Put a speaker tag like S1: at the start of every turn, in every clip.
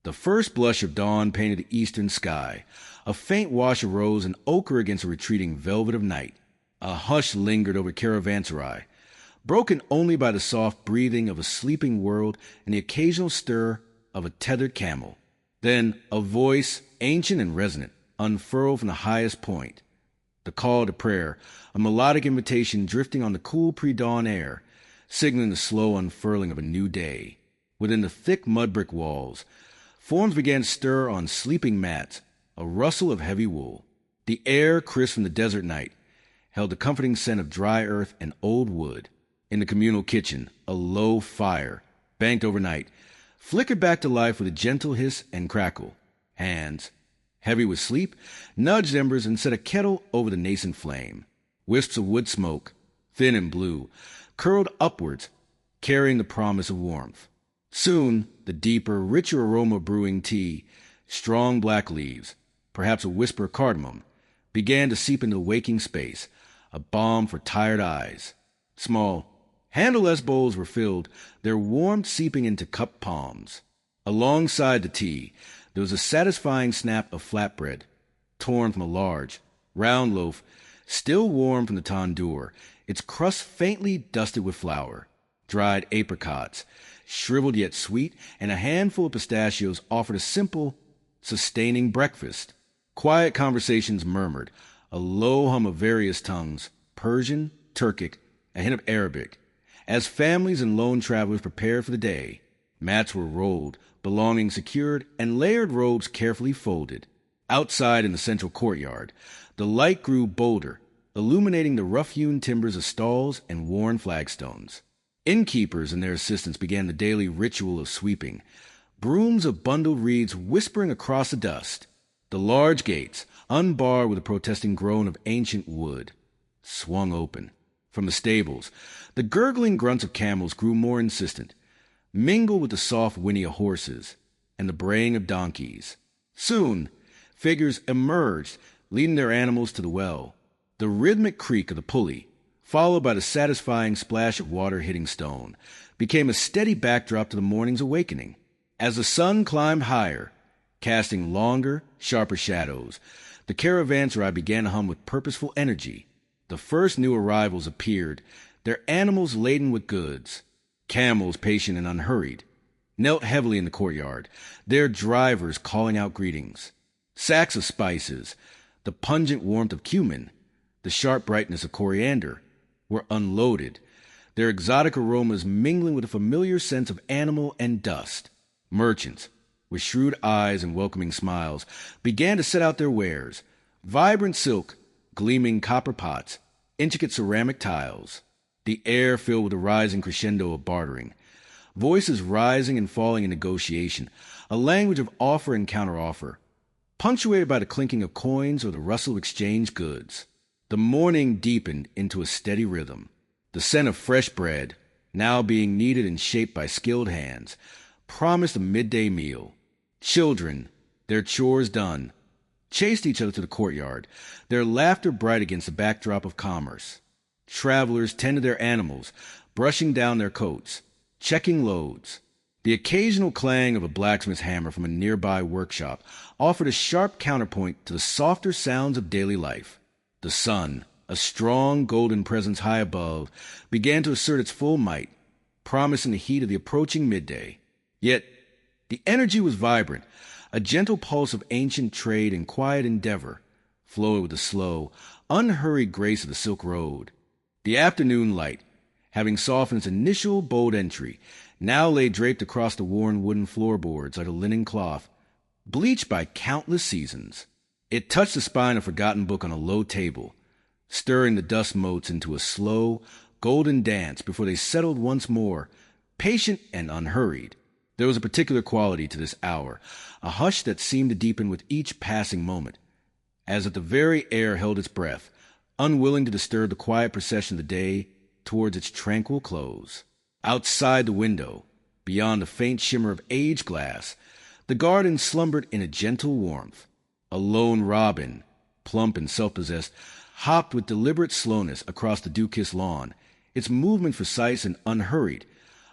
S1: The first blush of dawn painted the eastern sky. A faint wash arose in ochre against a retreating velvet of night. A hush lingered over caravanserai, broken only by the soft breathing of a sleeping world and the occasional stir of a tethered camel. Then a voice, ancient and resonant, unfurled from the highest point. The call to prayer, a melodic invitation drifting on the cool pre-dawn air, signaling the slow unfurling of a new day. Within the thick mud-brick walls, forms began to stir on sleeping mats, a rustle of heavy wool. The air, crisp from the desert night, held the comforting scent of dry earth and old wood. In the communal kitchen, a low fire, banked overnight, flickered back to life with a gentle hiss and crackle. Hands, heavy with sleep, nudged embers and set a kettle over the nascent flame. Wisps of wood smoke, thin and blue, curled upwards, carrying the promise of warmth. Soon, the deeper, richer aroma of brewing tea, strong black leaves, perhaps a whisper of cardamom, began to seep into the waking space, a balm for tired eyes. Small, handleless bowls were filled, their warmth seeping into cupped palms. Alongside the tea, there was a satisfying snap of flatbread, torn from a large, round loaf, still warm from the tandoor, its crust faintly dusted with flour. Dried apricots, shriveled yet sweet, and a handful of pistachios offered a simple, sustaining breakfast. Quiet conversations murmured, a low hum of various tongues, Persian, Turkic, a hint of Arabic. As families and lone travelers prepared for the day, mats were rolled, belongings secured, and layered robes carefully folded. Outside in the central courtyard, the light grew bolder, illuminating the rough-hewn timbers of stalls and worn flagstones. Innkeepers and their assistants began the daily ritual of sweeping, brooms of bundled reeds whispering across the dust. The large gates, unbarred with a protesting groan of ancient wood, swung open. From the stables, the gurgling grunts of camels grew more insistent, mingled with the soft whinny of horses and the braying of donkeys. Soon, figures emerged, leading their animals to the well. The rhythmic creak of the pulley, followed by the satisfying splash of water hitting stone, became a steady backdrop to the morning's awakening. As the sun climbed higher, casting longer, sharper shadows, the caravanserai began to hum with purposeful energy. The first new arrivals appeared, their animals laden with goods. Camels, patient and unhurried, knelt heavily in the courtyard, their drivers calling out greetings. Sacks of spices, the pungent warmth of cumin, the sharp brightness of coriander, were unloaded, their exotic aromas mingling with a familiar sense of animal and dust. Merchants, with shrewd eyes and welcoming smiles, began to set out their wares: vibrant silk, gleaming copper pots, intricate ceramic tiles. The air filled with a rising crescendo of bartering, voices rising and falling in negotiation, a language of offer and counteroffer, punctuated by the clinking of coins or the rustle of exchanged goods. The morning deepened into a steady rhythm. The scent of fresh bread, now being kneaded and shaped by skilled hands, promised a midday meal. Children, their chores done, chased each other to the courtyard, their laughter bright against the backdrop of commerce. Travelers tended their animals, brushing down their coats, checking loads. The occasional clang of a blacksmith's hammer from a nearby workshop offered a sharp counterpoint to the softer sounds of daily life. The sun, a strong golden presence high above, began to assert its full might, promising the heat of the approaching midday. Yet the energy was vibrant, a gentle pulse of ancient trade and quiet endeavor, flowing with the slow, unhurried grace of the Silk Road. The afternoon light, having softened its initial bold entry, now lay draped across the worn wooden floorboards like a linen cloth, bleached by countless seasons. It touched the spine of a forgotten book on a low table, stirring the dust motes into a slow, golden dance before they settled once more, patient and unhurried. There was a particular quality to this hour, a hush that seemed to deepen with each passing moment, as if the very air held its breath, unwilling to disturb the quiet procession of the day towards its tranquil close. Outside the window, beyond the faint shimmer of aged glass, the garden slumbered in a gentle warmth. A lone robin, plump and self-possessed, hopped with deliberate slowness across the dew-kissed lawn, its movement precise and unhurried,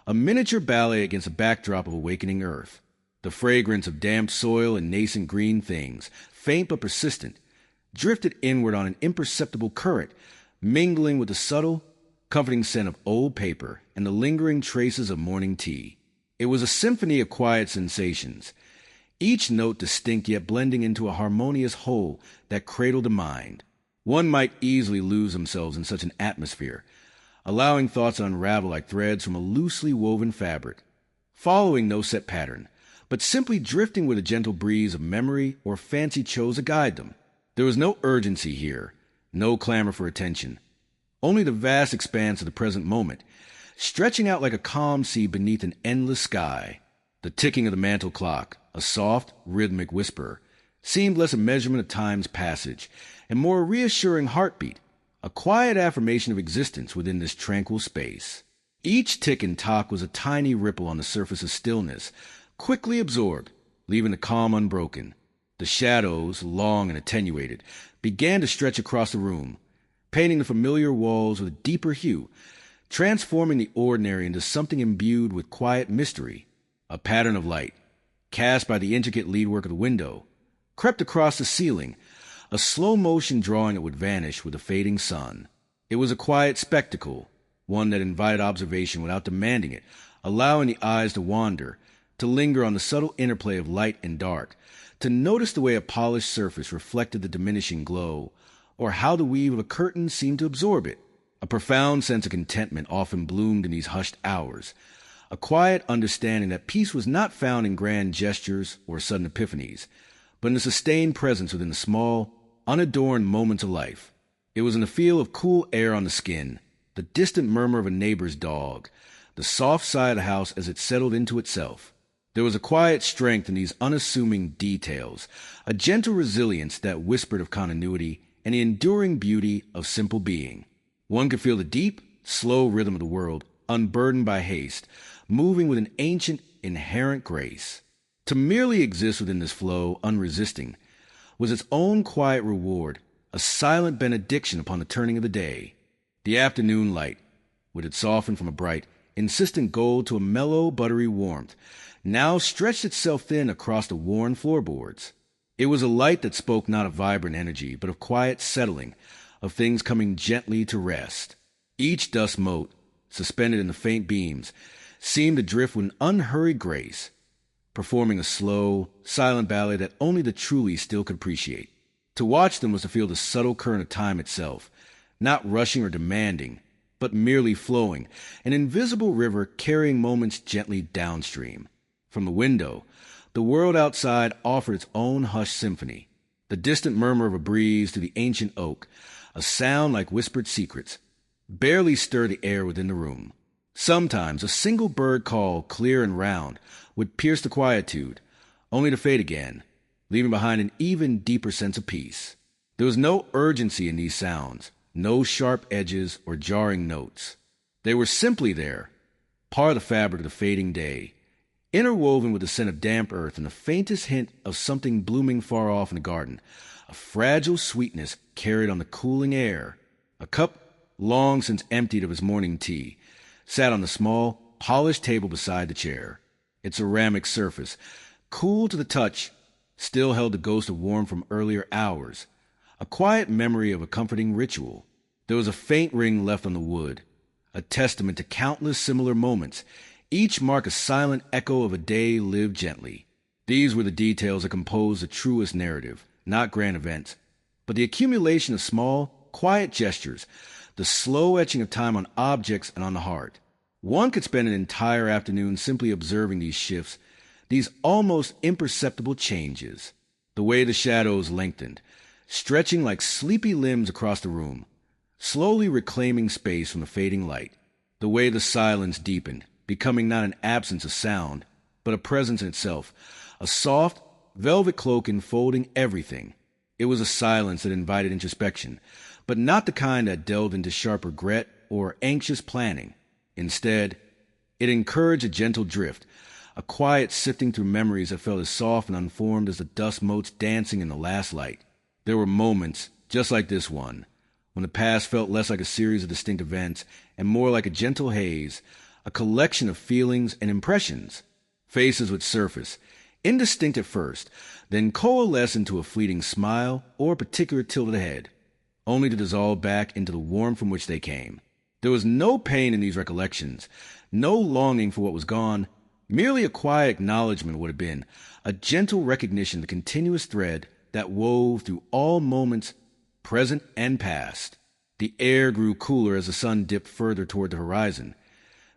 S1: a miniature ballet against a backdrop of awakening earth. The fragrance of damp soil and nascent green things, faint but persistent, drifted inward on an imperceptible current, mingling with the subtle, comforting scent of old paper and the lingering traces of morning tea. It was a symphony of quiet sensations, each note distinct yet blending into a harmonious whole that cradled the mind. One might easily lose themselves in such an atmosphere, allowing thoughts to unravel like threads from a loosely woven fabric, following no set pattern, but simply drifting with a gentle breeze of memory or fancy chose to guide them. There was no urgency here, no clamor for attention, only the vast expanse of the present moment, stretching out like a calm sea beneath an endless sky. The ticking of the mantel clock, a soft, rhythmic whisper, seemed less a measurement of time's passage and more a reassuring heartbeat, a quiet affirmation of existence within this tranquil space. Each tick and tock was a tiny ripple on the surface of stillness, quickly absorbed, leaving the calm unbroken. The shadows, long and attenuated, began to stretch across the room, painting the familiar walls with a deeper hue, transforming the ordinary into something imbued with quiet mystery. A pattern of light, cast by the intricate leadwork of the window, crept across the ceiling, a slow motion drawing it would vanish with the fading sun. It was a quiet spectacle, one that invited observation without demanding it, allowing the eyes to wander, to linger on the subtle interplay of light and dark, to notice the way a polished surface reflected the diminishing glow, or how the weave of a curtain seemed to absorb it. A profound sense of contentment often bloomed in these hushed hours, a quiet understanding that peace was not found in grand gestures or sudden epiphanies, but in the sustained presence within the small, unadorned moments of life. It was in the feel of cool air on the skin, the distant murmur of a neighbor's dog, the soft sigh of the house as it settled into itself. There was a quiet strength in these unassuming details, a gentle resilience that whispered of continuity and the enduring beauty of simple being. One could feel the deep, slow rhythm of the world, unburdened by haste, moving with an ancient, inherent grace. To merely exist within this flow, unresisting, was its own quiet reward, a silent benediction upon the turning of the day. The afternoon light, which had softened from a bright, insistent gold to a mellow, buttery warmth, now stretched itself thin across the worn floorboards. It was a light that spoke not of vibrant energy, but of quiet settling, of things coming gently to rest. Each dust mote, suspended in the faint beams, seemed to drift with an unhurried grace, performing a slow, silent ballet that only the truly still could appreciate. To watch them was to feel the subtle current of time itself, not rushing or demanding, but merely flowing, an invisible river carrying moments gently downstream. From the window, the world outside offered its own hushed symphony, the distant murmur of a breeze through the ancient oak, a sound like whispered secrets, barely stirred the air within the room. Sometimes a single bird call, clear and round, would pierce the quietude, only to fade again, leaving behind an even deeper sense of peace. There was no urgency in these sounds, no sharp edges or jarring notes. They were simply there, part of the fabric of the fading day, interwoven with the scent of damp earth and the faintest hint of something blooming far off in the garden, a fragile sweetness carried on the cooling air. A cup, long since emptied of its morning tea, sat on the small, polished table beside the chair. Its ceramic surface, cool to the touch, still held the ghost of warmth from earlier hours, a quiet memory of a comforting ritual. There was a faint ring left on the wood, a testament to countless similar moments, each mark a silent echo of a day lived gently. These were the details that composed the truest narrative, not grand events, but the accumulation of small, quiet gestures, the slow etching of time on objects and on the heart. One could spend an entire afternoon simply observing these shifts, these almost imperceptible changes. The way the shadows lengthened, stretching like sleepy limbs across the room, slowly reclaiming space from the fading light. The way the silence deepened, becoming not an absence of sound, but a presence in itself, a soft, velvet cloak enfolding everything. It was a silence that invited introspection, but not the kind that delved into sharp regret or anxious planning. Instead, it encouraged a gentle drift, a quiet sifting through memories that felt as soft and unformed as the dust motes dancing in the last light. There were moments, just like this one, when the past felt less like a series of distinct events and more like a gentle haze, a collection of feelings and impressions. Faces would surface, indistinct at first, then coalesce into a fleeting smile or a particular tilt of the head, only to dissolve back into the warmth from which they came. There was no pain in these recollections, no longing for what was gone. Merely a quiet acknowledgment would have been, a gentle recognition of the continuous thread that wove through all moments, present and past. The air grew cooler as the sun dipped further toward the horizon,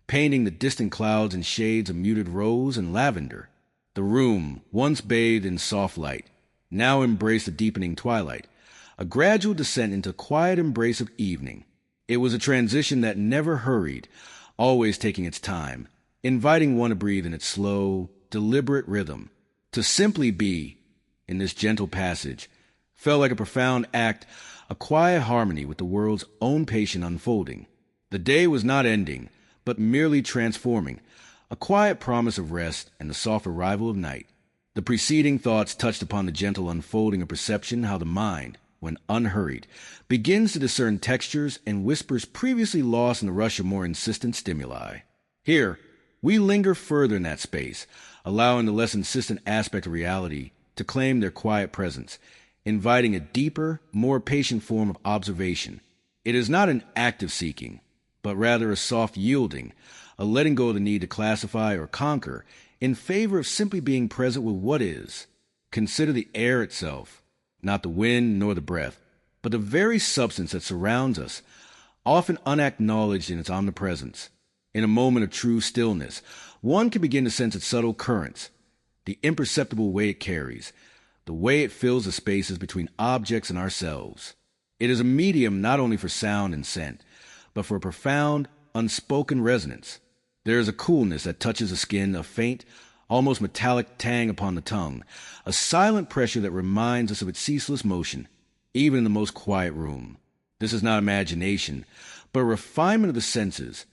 S1: painting the distant clouds in shades of muted rose and lavender. The room, once bathed in soft light, now embraced a deepening twilight, a gradual descent into quiet embrace of evening. It was a transition that never hurried, always taking its time, inviting one to breathe in its slow, deliberate rhythm. To simply be, in this gentle passage, felt like a profound act, a quiet harmony with the world's own patient unfolding. The day was not ending, but merely transforming, a quiet promise of rest and the soft arrival of night. The preceding thoughts touched upon the gentle unfolding of perception, how the mind, when unhurried, begins to discern textures and whispers previously lost in the rush of more insistent stimuli. Here, we linger further in that space, allowing the less insistent aspect of reality to claim their quiet presence, inviting a deeper, more patient form of observation. It is not an active seeking, but rather a soft yielding, a letting go of the need to classify or conquer, in favor of simply being present with what is. Consider the air itself, not the wind nor the breath, but the very substance that surrounds us, often unacknowledged in its omnipresence. In a moment of true stillness, one can begin to sense its subtle currents, the imperceptible weight it carries, the way it fills the spaces between objects and ourselves. It is a medium not only for sound and scent, but for a profound, unspoken resonance. There is a coolness that touches the skin, a faint, almost metallic tang upon the tongue, a silent pressure that reminds us of its ceaseless motion, even in the most quiet room. This is not imagination, but a refinement of the senses,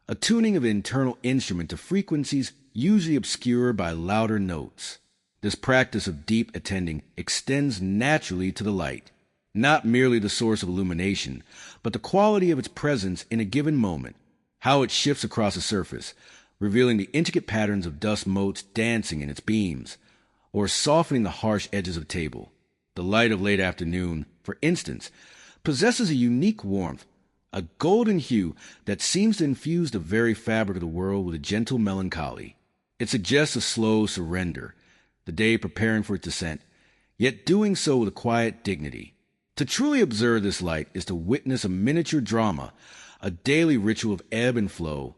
S1: a tuning of the internal instrument to frequencies usually obscured by louder notes. This practice of deep attending extends naturally to the light, not merely the source of illumination, but the quality of its presence in a given moment, how it shifts across the surface, revealing the intricate patterns of dust motes dancing in its beams, or softening the harsh edges of the table. The light of late afternoon, for instance, possesses a unique warmth, a golden hue that seems to infuse the very fabric of the world with a gentle melancholy. It suggests a slow surrender, the day preparing for its descent, yet doing so with a quiet dignity. To truly observe this light is to witness a miniature drama, a daily ritual of ebb and flow,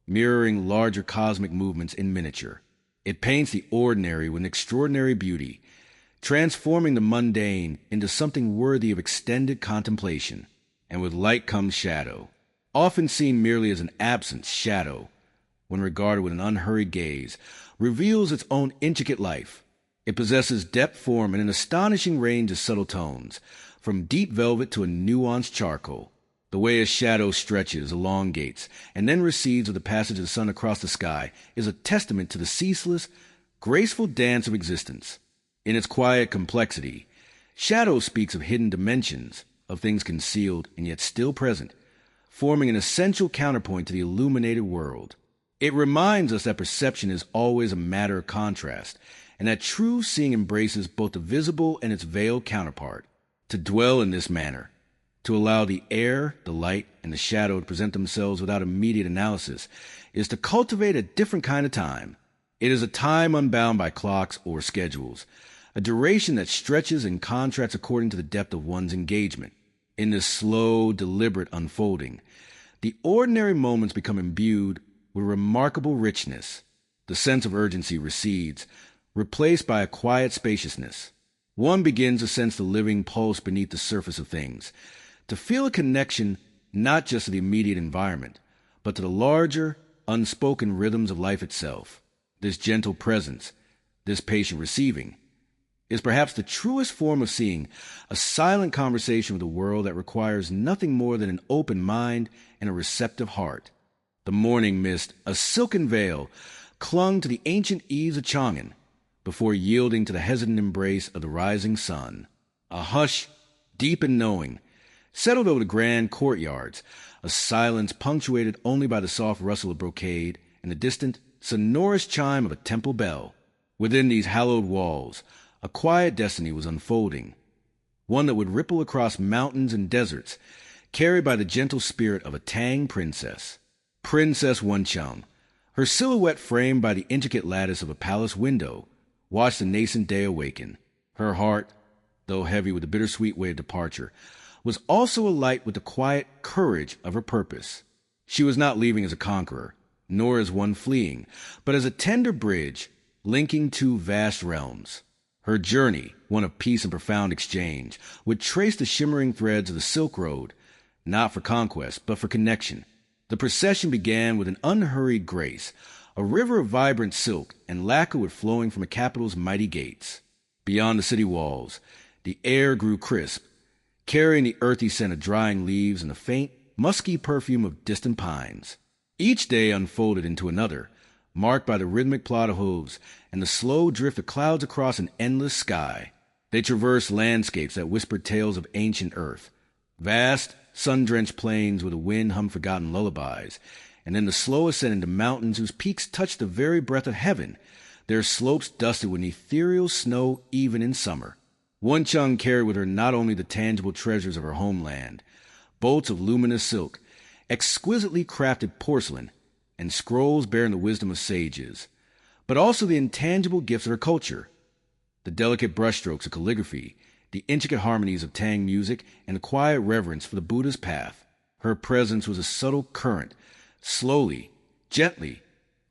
S1: mirroring larger cosmic movements in miniature. It paints the ordinary with an extraordinary beauty, transforming the mundane into something worthy of extended contemplation. And with light comes shadow, often seen merely as an absence. Shadow, when regarded with an unhurried gaze, reveals its own intricate life. It possesses depth, form, and an astonishing range of subtle tones, from deep velvet to a nuanced charcoal. The way a shadow stretches, elongates, and then recedes with the passage of the sun across the sky is a testament to the ceaseless, graceful dance of existence. In its quiet complexity, shadow speaks of hidden dimensions, of things concealed and yet still present, forming an essential counterpoint to the illuminated world. It reminds us that perception is always a matter of contrast, and that true seeing embraces both the visible and its veiled counterpart. To dwell in this manner, to allow the air, the light, and the shadow to present themselves without immediate analysis, is to cultivate a different kind of time. It is a time unbound by clocks or schedules, a duration that stretches and contracts according to the depth of one's engagement. In this slow, deliberate unfolding, the ordinary moments become imbued with remarkable richness. The sense of urgency recedes, replaced by a quiet spaciousness. One begins to sense the living pulse beneath the surface of things, to feel a connection not just to the immediate environment, but to the larger, unspoken rhythms of life itself. This gentle presence, this patient receiving, is perhaps the truest form of seeing, a silent conversation with the world that requires nothing more than an open mind and a receptive heart. The morning mist, a silken veil, clung to the ancient eaves of Chang'an before yielding to the hesitant embrace of the rising sun. A hush, deep and knowing, settled over the grand courtyards, a silence punctuated only by the soft rustle of brocade and the distant, sonorous chime of a temple bell. Within these hallowed walls, a quiet destiny was unfolding, one that would ripple across mountains and deserts, carried by the gentle spirit of a Tang princess. Princess Wenchang, her silhouette framed by the intricate lattice of a palace window, watched the nascent day awaken. Her heart, though heavy with the bittersweet weight of departure, was also alight with the quiet courage of her purpose. She was not leaving as a conqueror, nor as one fleeing, but as a tender bridge linking two vast realms. Her journey, one of peace and profound exchange, would trace the shimmering threads of the Silk Road, not for conquest, but for connection. The procession began with an unhurried grace, a river of vibrant silk and lacquer wood flowing from the capital's mighty gates. Beyond the city walls, the air grew crisp, carrying the earthy scent of drying leaves and the faint, musky perfume of distant pines. Each day unfolded into another, marked by the rhythmic plod of hooves and the slow drift of clouds across an endless sky. They traversed landscapes that whispered tales of ancient earth, vast, sun-drenched plains where the wind hummed forgotten lullabies, and then the slow ascent into mountains whose peaks touched the very breath of heaven, their slopes dusted with ethereal snow even in summer. Wenchang carried with her not only the tangible treasures of her homeland, bolts of luminous silk, exquisitely crafted porcelain, and scrolls bearing the wisdom of sages, but also the intangible gifts of her culture, the delicate brushstrokes of calligraphy, the intricate harmonies of Tang music, and the quiet reverence for the Buddha's path. Her presence was a subtle current, slowly, gently,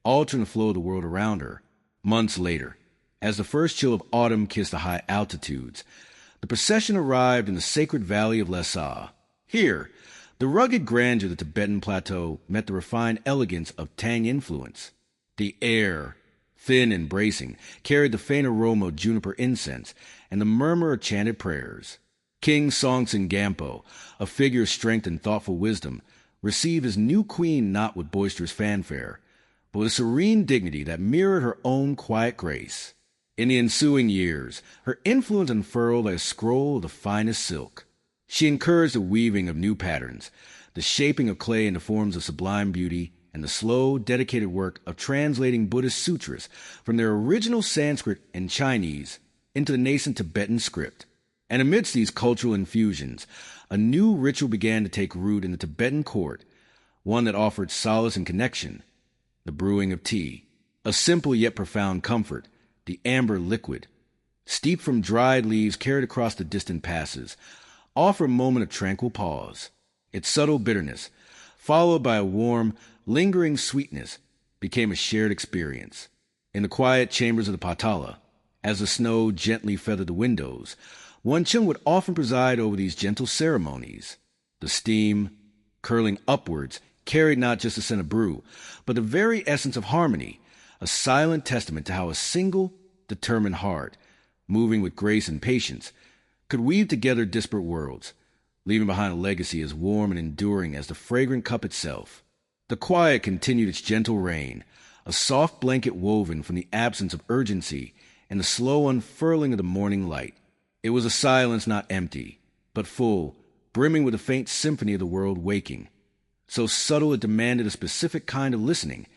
S1: altering the flow of the world around her. Months later, as the first chill of autumn kissed the high altitudes, the procession arrived in the sacred valley of Lhasa. Here, the rugged grandeur of the Tibetan plateau met the refined elegance of Tang influence. The air, thin and bracing, carried the faint aroma of juniper incense and the murmur of chanted prayers. King Songtsen Gampo, a figure of strength and thoughtful wisdom, received his new queen not with boisterous fanfare, but with a serene dignity that mirrored her own quiet grace. In the ensuing years, her influence unfurled like a scroll of the finest silk. She encouraged the weaving of new patterns, the shaping of clay into forms of sublime beauty, and the slow, dedicated work of translating Buddhist sutras from their original Sanskrit and Chinese into the nascent Tibetan script. And amidst these cultural infusions, a new ritual began to take root in the Tibetan court, one that offered solace and connection: the brewing of tea, a simple yet profound comfort, the amber liquid, steeped from dried leaves carried across the distant passes, offer a moment of tranquil pause. Its subtle bitterness, followed by a warm, lingering sweetness, became a shared experience. In the quiet chambers of the Patala, as the snow gently feathered the windows, Wenchang would often preside over these gentle ceremonies. The steam, curling upwards, carried not just the scent of brew, but the very essence of harmony, a silent testament to how a single, determined heart, moving with grace and patience, could weave together disparate worlds, leaving behind a legacy as warm and enduring as the fragrant cup itself. The quiet continued its gentle reign, a soft blanket woven from the absence of urgency and the slow unfurling of the morning light. It was a silence not empty, but full, brimming with the faint symphony of the world waking. So subtle it demanded a specific kind of listening,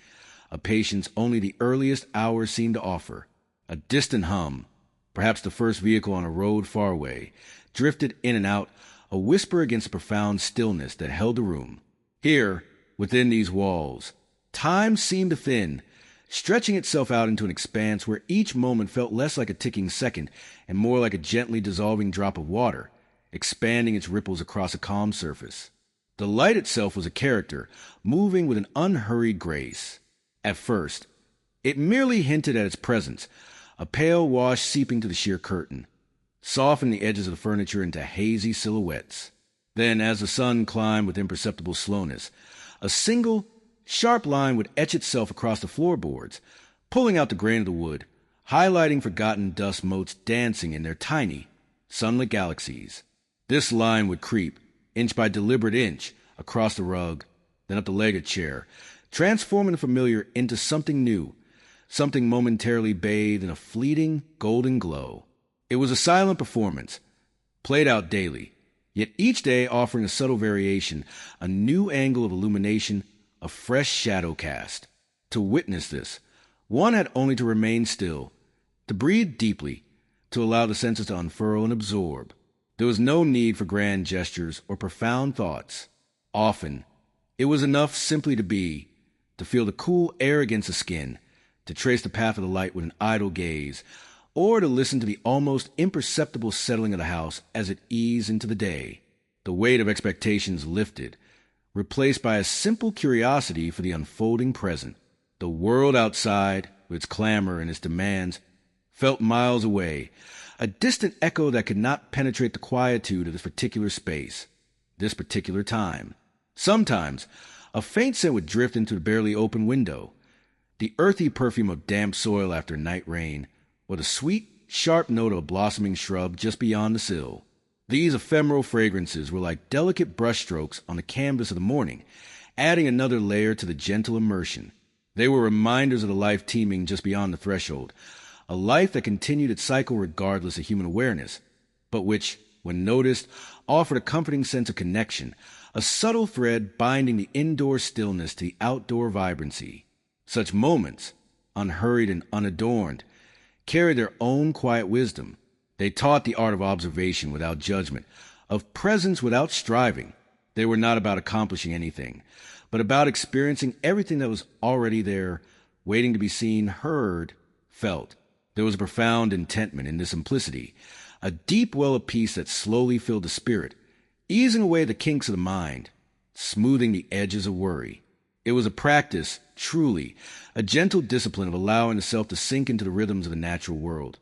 S1: a patience only the earliest hours seemed to offer. A distant hum, perhaps the first vehicle on a road far away, drifted in and out, a whisper against the profound stillness that held the room. Here, within these walls, time seemed to thin, stretching itself out into an expanse where each moment felt less like a ticking second and more like a gently dissolving drop of water, expanding its ripples across a calm surface. The light itself was a character, moving with an unhurried grace. At first, it merely hinted at its presence, a pale wash seeping to the sheer curtain, softening the edges of the furniture into hazy silhouettes. Then, as the sun climbed with imperceptible slowness, a single, sharp line would etch itself across the floorboards, pulling out the grain of the wood, highlighting forgotten dust motes dancing in their tiny, sunlit galaxies. This line would creep, inch by deliberate inch, across the rug, then up the leg of the chair, transforming the familiar into something new, something momentarily bathed in a fleeting golden glow. It was a silent performance, played out daily, yet each day offering a subtle variation, a new angle of illumination, a fresh shadow cast. To witness this, one had only to remain still, to breathe deeply, to allow the senses to unfurl and absorb. There was no need for grand gestures or profound thoughts. Often, it was enough simply to be, to feel the cool air against the skin, to trace the path of the light with an idle gaze, or to listen to the almost imperceptible settling of the house as it eased into the day. The weight of expectations lifted, replaced by a simple curiosity for the unfolding present. The world outside, with its clamor and its demands, felt miles away, a distant echo that could not penetrate the quietude of this particular space, this particular time. Sometimes, a faint scent would drift into the barely open window, the earthy perfume of damp soil after night rain, or the sweet, sharp note of a blossoming shrub just beyond the sill. These ephemeral fragrances were like delicate brushstrokes on the canvas of the morning, adding another layer to the gentle immersion. They were reminders of the life teeming just beyond the threshold, a life that continued its cycle regardless of human awareness, but which, when noticed, offered a comforting sense of connection, a subtle thread binding the indoor stillness to the outdoor vibrancy. Such moments, unhurried and unadorned, carried their own quiet wisdom. They taught the art of observation without judgment, of presence without striving. They were not about accomplishing anything, but about experiencing everything that was already there, waiting to be seen, heard, felt. There was a profound contentment in this simplicity, a deep well of peace that slowly filled the spirit, easing away the kinks of the mind, smoothing the edges of worry. It was a practice, truly, a gentle discipline of allowing the self to sink into the rhythms of the natural world,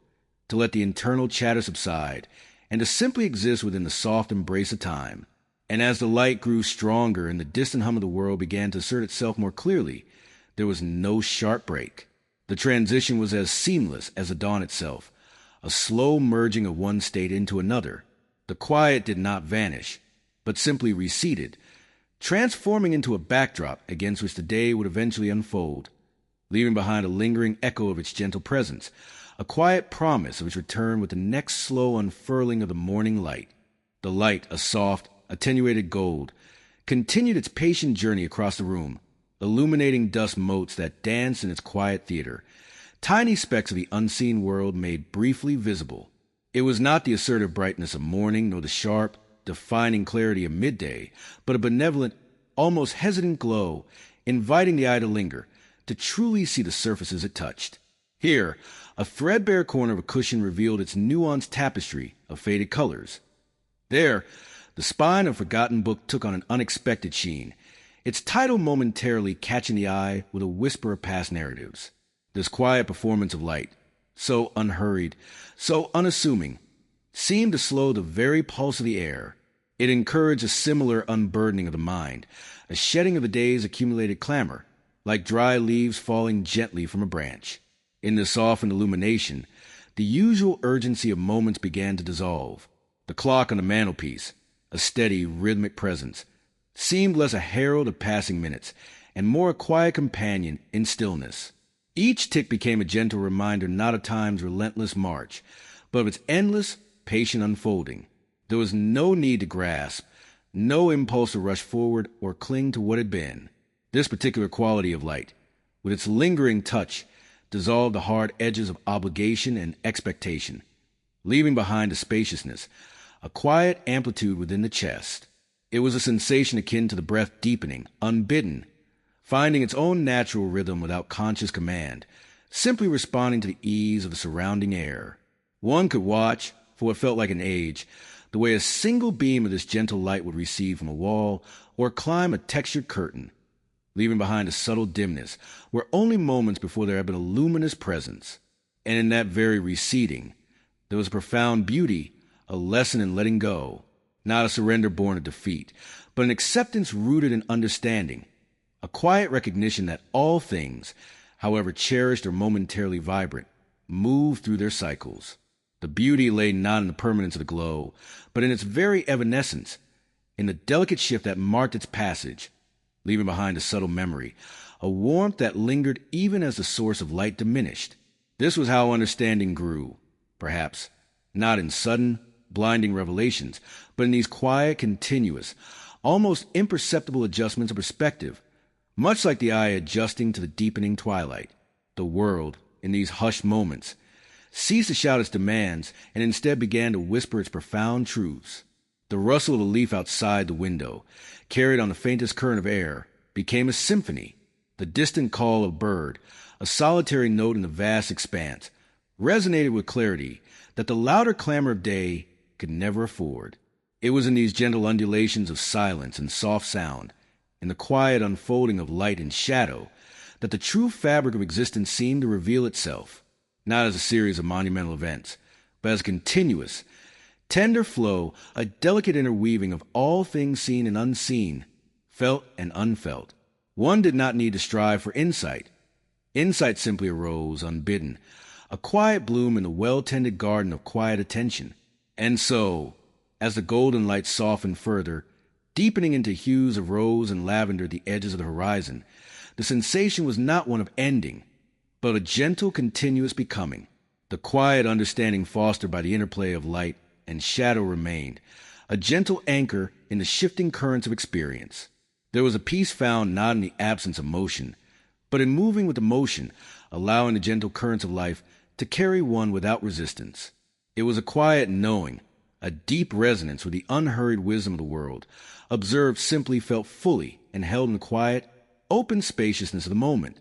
S1: to let the internal chatter subside, and to simply exist within the soft embrace of time. And as the light grew stronger and the distant hum of the world began to assert itself more clearly, there was no sharp break. The transition was as seamless as the dawn itself, a slow merging of one state into another. The quiet did not vanish, but simply receded, transforming into a backdrop against which the day would eventually unfold, leaving behind a lingering echo of its gentle presence, a quiet promise of its return with the next slow unfurling of the morning light. The light, a soft, attenuated gold, continued its patient journey across the room, illuminating dust motes that danced in its quiet theater, tiny specks of the unseen world made briefly visible. It was not the assertive brightness of morning, nor the sharp, defining clarity of midday, but a benevolent, almost hesitant glow, inviting the eye to linger, to truly see the surfaces it touched. Here, a threadbare corner of a cushion revealed its nuanced tapestry of faded colors. There, the spine of a forgotten book took on an unexpected sheen, its title momentarily catching the eye with a whisper of past narratives. This quiet performance of light, so unhurried, so unassuming, seemed to slow the very pulse of the air. It encouraged a similar unburdening of the mind, a shedding of the day's accumulated clamor, like dry leaves falling gently from a branch. In this softened illumination, the usual urgency of moments began to dissolve. The clock on the mantelpiece, a steady, rhythmic presence, seemed less a herald of passing minutes and more a quiet companion in stillness. Each tick became a gentle reminder not of time's relentless march, but of its endless, patient unfolding. There was no need to grasp, no impulse to rush forward or cling to what had been. This particular quality of light, with its lingering touch, dissolved the hard edges of obligation and expectation, leaving behind a spaciousness, a quiet amplitude within the chest. It was a sensation akin to the breath deepening, unbidden, finding its own natural rhythm without conscious command, simply responding to the ease of the surrounding air. One could watch, for what felt like an age, the way a single beam of this gentle light would recede from a wall or climb a textured curtain, leaving behind a subtle dimness where only moments before there had been a luminous presence. And in that very receding, there was a profound beauty, a lesson in letting go, not a surrender born of defeat, but an acceptance rooted in understanding, a quiet recognition that all things, however cherished or momentarily vibrant, move through their cycles. The beauty lay not in the permanence of the glow, but in its very evanescence, in the delicate shift that marked its passage, leaving behind a subtle memory, a warmth that lingered even as the source of light diminished. This was how understanding grew, perhaps, not in sudden, blinding revelations, but in these quiet, continuous, almost imperceptible adjustments of perspective, much like the eye adjusting to the deepening twilight. The world, in these hushed moments, ceased to shout its demands and instead began to whisper its profound truths. The rustle of a leaf outside the window, carried on the faintest current of air, became a symphony. The distant call of a bird, a solitary note in the vast expanse, resonated with clarity that the louder clamor of day could never afford. It was in these gentle undulations of silence and soft sound, in the quiet unfolding of light and shadow, that the true fabric of existence seemed to reveal itself, not as a series of monumental events, but as a continuous, tender flow, a delicate interweaving of all things seen and unseen, felt and unfelt. One did not need to strive for insight. Insight simply arose, unbidden, a quiet bloom in the well-tended garden of quiet attention. And so, as the golden light softened further, deepening into hues of rose and lavender at the edges of the horizon, the sensation was not one of ending, but a gentle, continuous becoming. The quiet understanding fostered by the interplay of light and shadow remained, a gentle anchor in the shifting currents of experience. There was a peace found not in the absence of motion, but in moving with the motion, allowing the gentle currents of life to carry one without resistance. It was a quiet knowing, a deep resonance with the unhurried wisdom of the world, observed simply, felt fully, and held in the quiet, open spaciousness of the moment.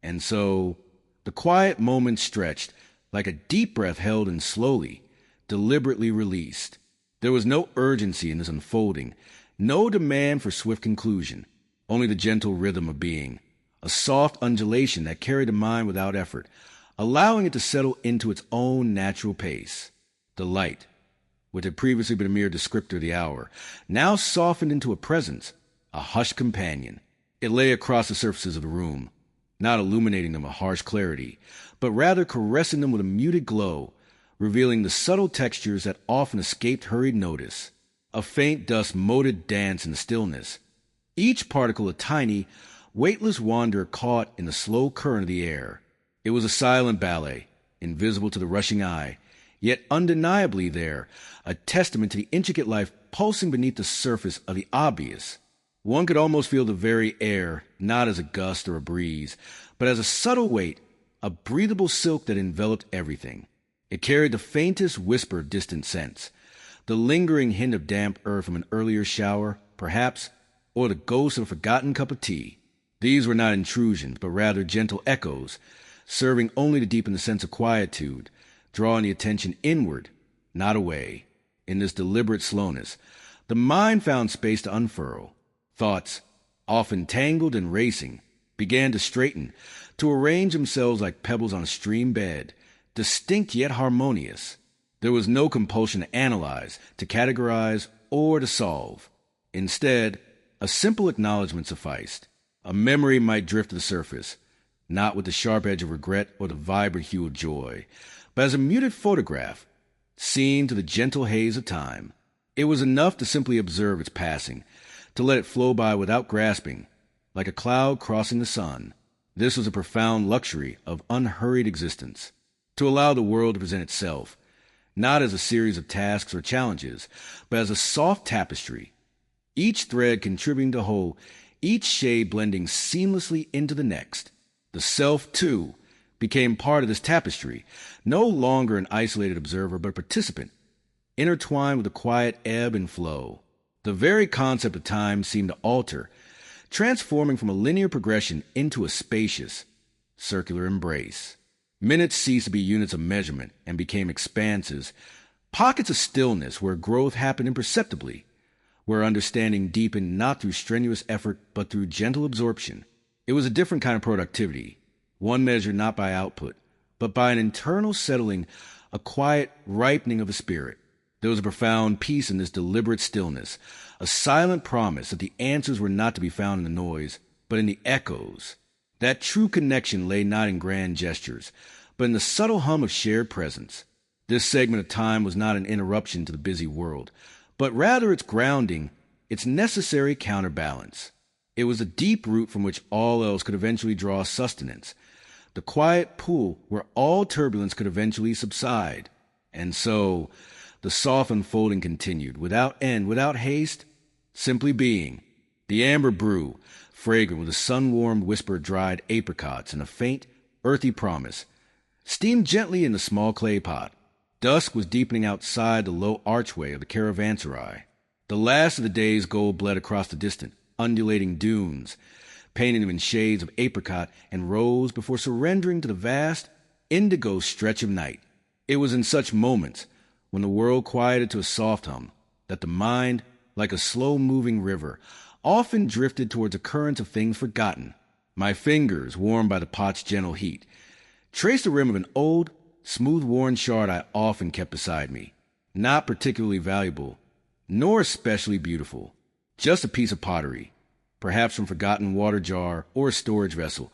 S1: And so, the quiet moment stretched, like a deep breath held and slowly, deliberately released. There was no urgency in this unfolding, no demand for swift conclusion, only the gentle rhythm of being, a soft undulation that carried the mind without effort, allowing it to settle into its own natural pace. The light, which had previously been a mere descriptor of the hour, now softened into a presence, a hushed companion. It lay across the surfaces of the room, not illuminating them with harsh clarity, but rather caressing them with a muted glow, revealing the subtle textures that often escaped hurried notice. A faint dust moted dance in the stillness, each particle a tiny, weightless wanderer caught in the slow current of the air. It was a silent ballet, invisible to the rushing eye, yet undeniably there, a testament to the intricate life pulsing beneath the surface of the obvious. One could almost feel the very air, not as a gust or a breeze, but as a subtle weight, a breathable silk that enveloped everything. It carried the faintest whisper of distant scents, the lingering hint of damp earth from an earlier shower, perhaps, or the ghost of a forgotten cup of tea. These were not intrusions, but rather gentle echoes, serving only to deepen the sense of quietude, drawing the attention inward, not away. In this deliberate slowness, the mind found space to unfurl. Thoughts, often tangled and racing, began to straighten, to arrange themselves like pebbles on a stream bed, distinct yet harmonious. There was no compulsion to analyze, to categorize, or to solve. Instead, a simple acknowledgement sufficed. A memory might drift to the surface, not with the sharp edge of regret or the vibrant hue of joy, but as a muted photograph, seen through the gentle haze of time. It was enough to simply observe its passing, to let it flow by without grasping, like a cloud crossing the sun. This was a profound luxury of unhurried existence, to allow the world to present itself, not as a series of tasks or challenges, but as a soft tapestry, each thread contributing to whole, each shade blending seamlessly into the next. The self, too, became part of this tapestry, no longer an isolated observer but a participant, intertwined with the quiet ebb and flow. The very concept of time seemed to alter, transforming from a linear progression into a spacious, circular embrace. Minutes ceased to be units of measurement and became expanses, pockets of stillness where growth happened imperceptibly, where understanding deepened not through strenuous effort but through gentle absorption. It was a different kind of productivity, one measured not by output, but by an internal settling, a quiet ripening of the spirit. There was a profound peace in this deliberate stillness, a silent promise that the answers were not to be found in the noise, but in the echoes. That true connection lay not in grand gestures, but in the subtle hum of shared presence. This segment of time was not an interruption to the busy world, but rather its grounding, its necessary counterbalance. It was the deep root from which all else could eventually draw sustenance, the quiet pool where all turbulence could eventually subside. And so, the soft unfolding continued, without end, without haste, simply being. The Amber Brew, fragrant with a sun-warmed whisper of dried apricots and a faint, earthy promise, steamed gently in the small clay pot. Dusk was deepening outside the low archway of the caravanserai. The last of the day's gold bled across the distant, undulating dunes, painting them in shades of apricot and rose before surrendering to the vast, indigo stretch of night. It was in such moments, when the world quieted to a soft hum, that the mind, like a slow-moving river, often drifted towards a current of things forgotten. My fingers, warmed by the pot's gentle heat, traced the rim of an old, smooth-worn shard I often kept beside me. Not particularly valuable, nor especially beautiful. Just a piece of pottery, perhaps from a forgotten water jar or a storage vessel,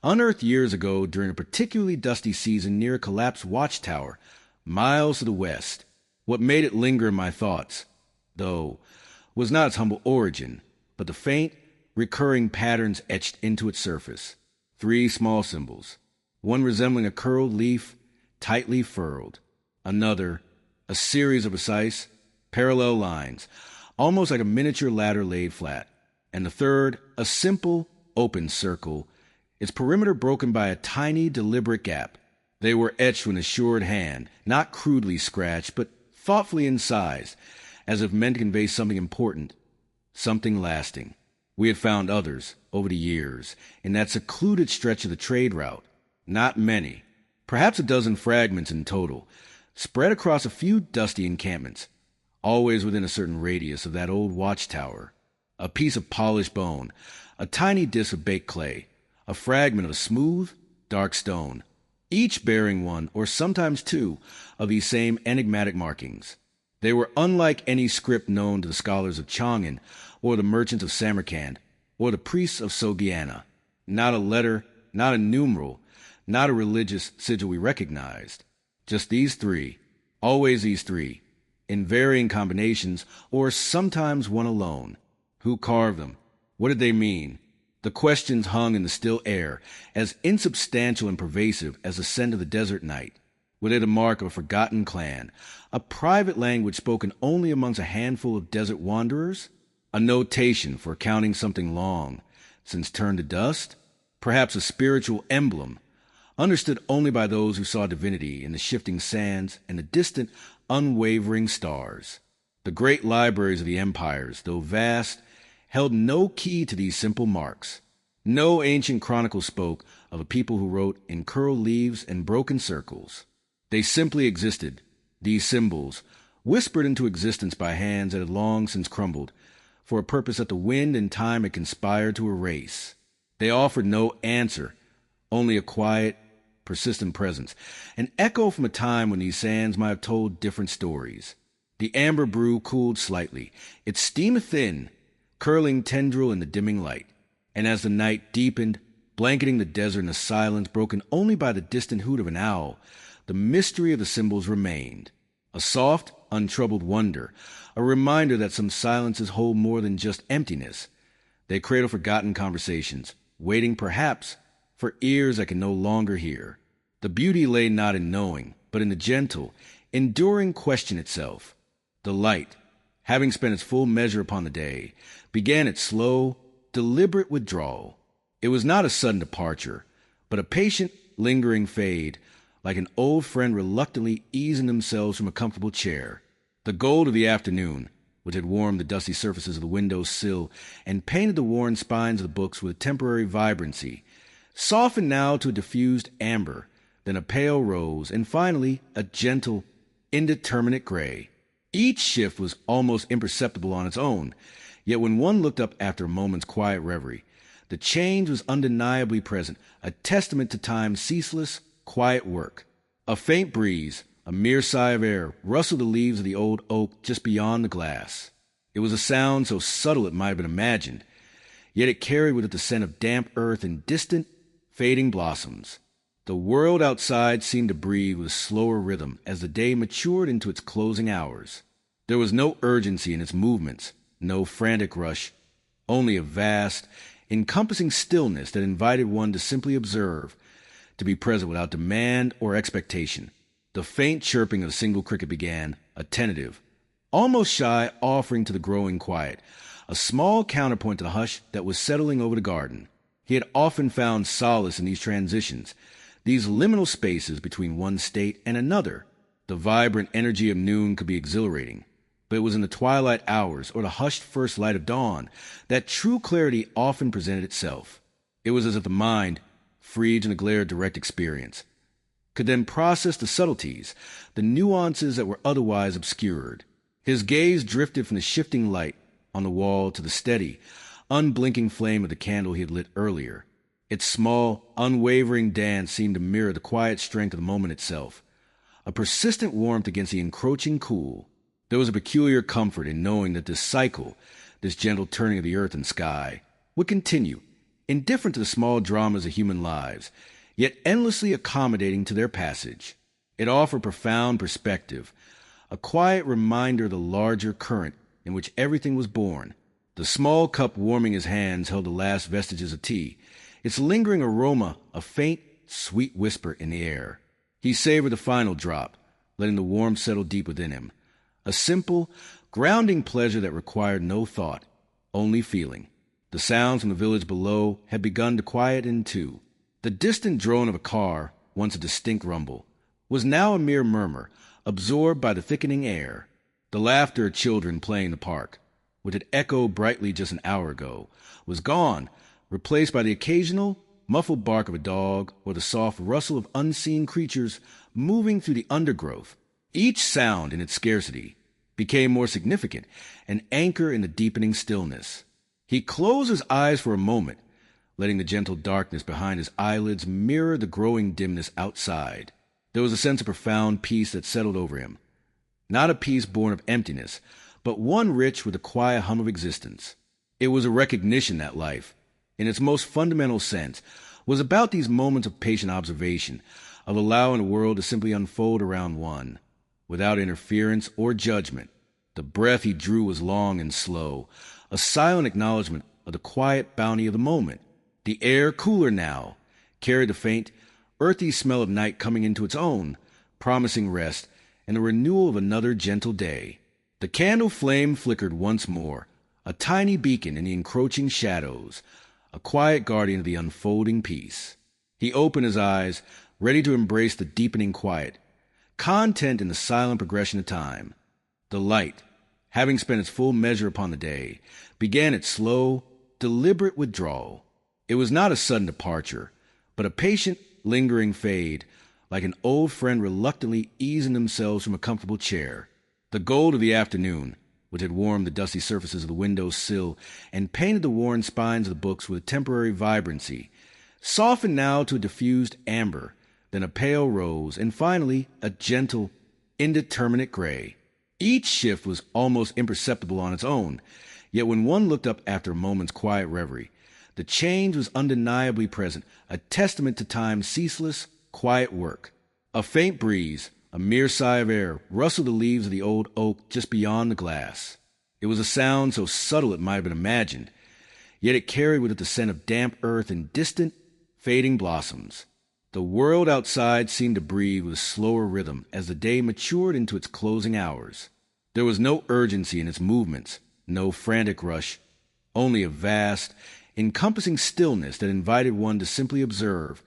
S1: unearthed years ago during a particularly dusty season near a collapsed watchtower, miles to the west. What made it linger in my thoughts, though, was not its humble origin, but the faint, recurring patterns etched into its surface. 3 small symbols, one resembling a curled leaf, tightly furled, another, a series of precise, parallel lines, almost like a miniature ladder laid flat, and the third, a simple, open circle, its perimeter broken by a tiny, deliberate gap. They were etched with an assured hand, not crudely scratched, but thoughtfully incised, as if meant to convey something important, something lasting. We had found others, over the years, in that secluded stretch of the trade route. Not many, perhaps a dozen fragments in total, spread across a few dusty encampments, always within a certain radius of that old watchtower. A piece of polished bone, a tiny disk of baked clay, a fragment of a smooth, dark stone, each bearing one, or sometimes 2, of these same enigmatic markings. They were unlike any script known to the scholars of Chang'an, or the merchants of Samarkand, or the priests of Sogiana. Not a letter, not a numeral, not a religious sigil we recognized. Just these 3, always these 3, in varying combinations, or sometimes one alone. Who carved them? What did they mean? The questions hung in the still air, as insubstantial and pervasive as the scent of the desert night. Were they the mark of a forgotten clan, a private language spoken only amongst a handful of desert wanderers? A notation for counting something long since turned to dust? Perhaps a spiritual emblem, understood only by those who saw divinity in the shifting sands and the distant, unwavering stars. The great libraries of the empires, though vast, held no key to these simple marks. No ancient chronicle spoke of a people who wrote in curled leaves and broken circles. They simply existed, these symbols, whispered into existence by hands that had long since crumbled, for a purpose that the wind and time had conspired to erase. They offered no answer, only a quiet, persistent presence, an echo from a time when these sands might have told different stories. The Amber Brew cooled slightly, its steam thin, curling tendril in the dimming light, and as the night deepened, blanketing the desert in a silence broken only by the distant hoot of an owl, the mystery of the symbols remained. A soft, untroubled wonder, a reminder that some silences hold more than just emptiness. They cradle forgotten conversations, waiting perhaps for ears that can no longer hear. The beauty lay not in knowing, but in the gentle, enduring question itself. The light, having spent its full measure upon the day, began its slow, deliberate withdrawal. It was not a sudden departure, but a patient, lingering fade, like an old friend reluctantly easing themselves from a comfortable chair. The gold of the afternoon, which had warmed the dusty surfaces of the window sill and painted the worn spines of the books with temporary vibrancy, softened now to a diffused amber, then a pale rose, and finally a gentle, indeterminate gray. Each shift was almost imperceptible on its own, yet when one looked up after a moment's quiet reverie, the change was undeniably present, a testament to time's ceaseless, quiet work. A faint breeze, a mere sigh of air, rustled the leaves of the old oak just beyond the glass. It was a sound so subtle it might have been imagined, yet it carried with it the scent of damp earth and distant, fading blossoms. The world outside seemed to breathe with slower rhythm as the day matured into its closing hours. There was no urgency in its movements, no frantic rush, only a vast, encompassing stillness that invited one to simply observe, to be present without demand or expectation. The faint chirping of a single cricket began, a tentative, almost shy offering to the growing quiet, a small counterpoint to the hush that was settling over the garden. He had often found solace in these transitions, these liminal spaces between one state and another. The vibrant energy of noon could be exhilarating, but it was in the twilight hours or the hushed first light of dawn that true clarity often presented itself. It was as if the mind, freed in the glare of direct experience, could then process the subtleties, the nuances that were otherwise obscured. His gaze drifted from the shifting light on the wall to the steady, unblinking flame of the candle he had lit earlier. Its small, unwavering dance seemed to mirror the quiet strength of the moment itself, a persistent warmth against the encroaching cool. There was a peculiar comfort in knowing that this cycle, this gentle turning of the earth and sky, would continue, indifferent to the small dramas of human lives, yet endlessly accommodating to their passage. It offered profound perspective, a quiet reminder of the larger current in which everything was born. The small cup warming his hands held the last vestiges of tea, its lingering aroma a faint, sweet whisper in the air. He savored the final drop, letting the warmth settle deep within him. A simple, grounding pleasure that required no thought, only feeling. The sounds from the village below had begun to quiet in too. The distant drone of a car, once a distinct rumble, was now a mere murmur, absorbed by the thickening air. The laughter of children playing in the park, which had echoed brightly just an hour ago, was gone, replaced by the occasional, muffled bark of a dog or the soft rustle of unseen creatures moving through the undergrowth. Each sound, in its scarcity, became more significant, an anchor in the deepening stillness. He closed his eyes for a moment, letting the gentle darkness behind his eyelids mirror the growing dimness outside. There was a sense of profound peace that settled over him. Not a peace born of emptiness, but one rich with the quiet hum of existence. It was a recognition that life, in its most fundamental sense, was about these moments of patient observation, of allowing the world to simply unfold around one, without interference or judgment. The breath he drew was long and slow, a silent acknowledgement of the quiet bounty of the moment. The air, cooler now, carried the faint, earthy smell of night coming into its own, promising rest and the renewal of another gentle day. The candle flame flickered once more, a tiny beacon in the encroaching shadows, a quiet guardian of the unfolding peace. He opened his eyes, ready to embrace the deepening quiet, content in the silent progression of time. The light, having spent its full measure upon the day, began its slow, deliberate withdrawal. It was not a sudden departure, but a patient, lingering fade, like an old friend reluctantly easing themselves from a comfortable chair. The gold of the afternoon, which had warmed the dusty surfaces of the window sill and painted the worn spines of the books with a temporary vibrancy, softened now to a diffused amber, then a pale rose, and finally a gentle, indeterminate gray. Each shift was almost imperceptible on its own, yet when one looked up after a moment's quiet reverie, the change was undeniably present, a testament to time's ceaseless, quiet work. A faint breeze, a mere sigh of air, rustled the leaves of the old oak just beyond the glass. It was a sound so subtle it might have been imagined, yet it carried with it the scent of damp earth and distant, fading blossoms. The world outside seemed to breathe with a slower rhythm as the day matured into its closing hours. There was no urgency in its movements, no frantic rush, only a vast, encompassing stillness that invited one to simply observe,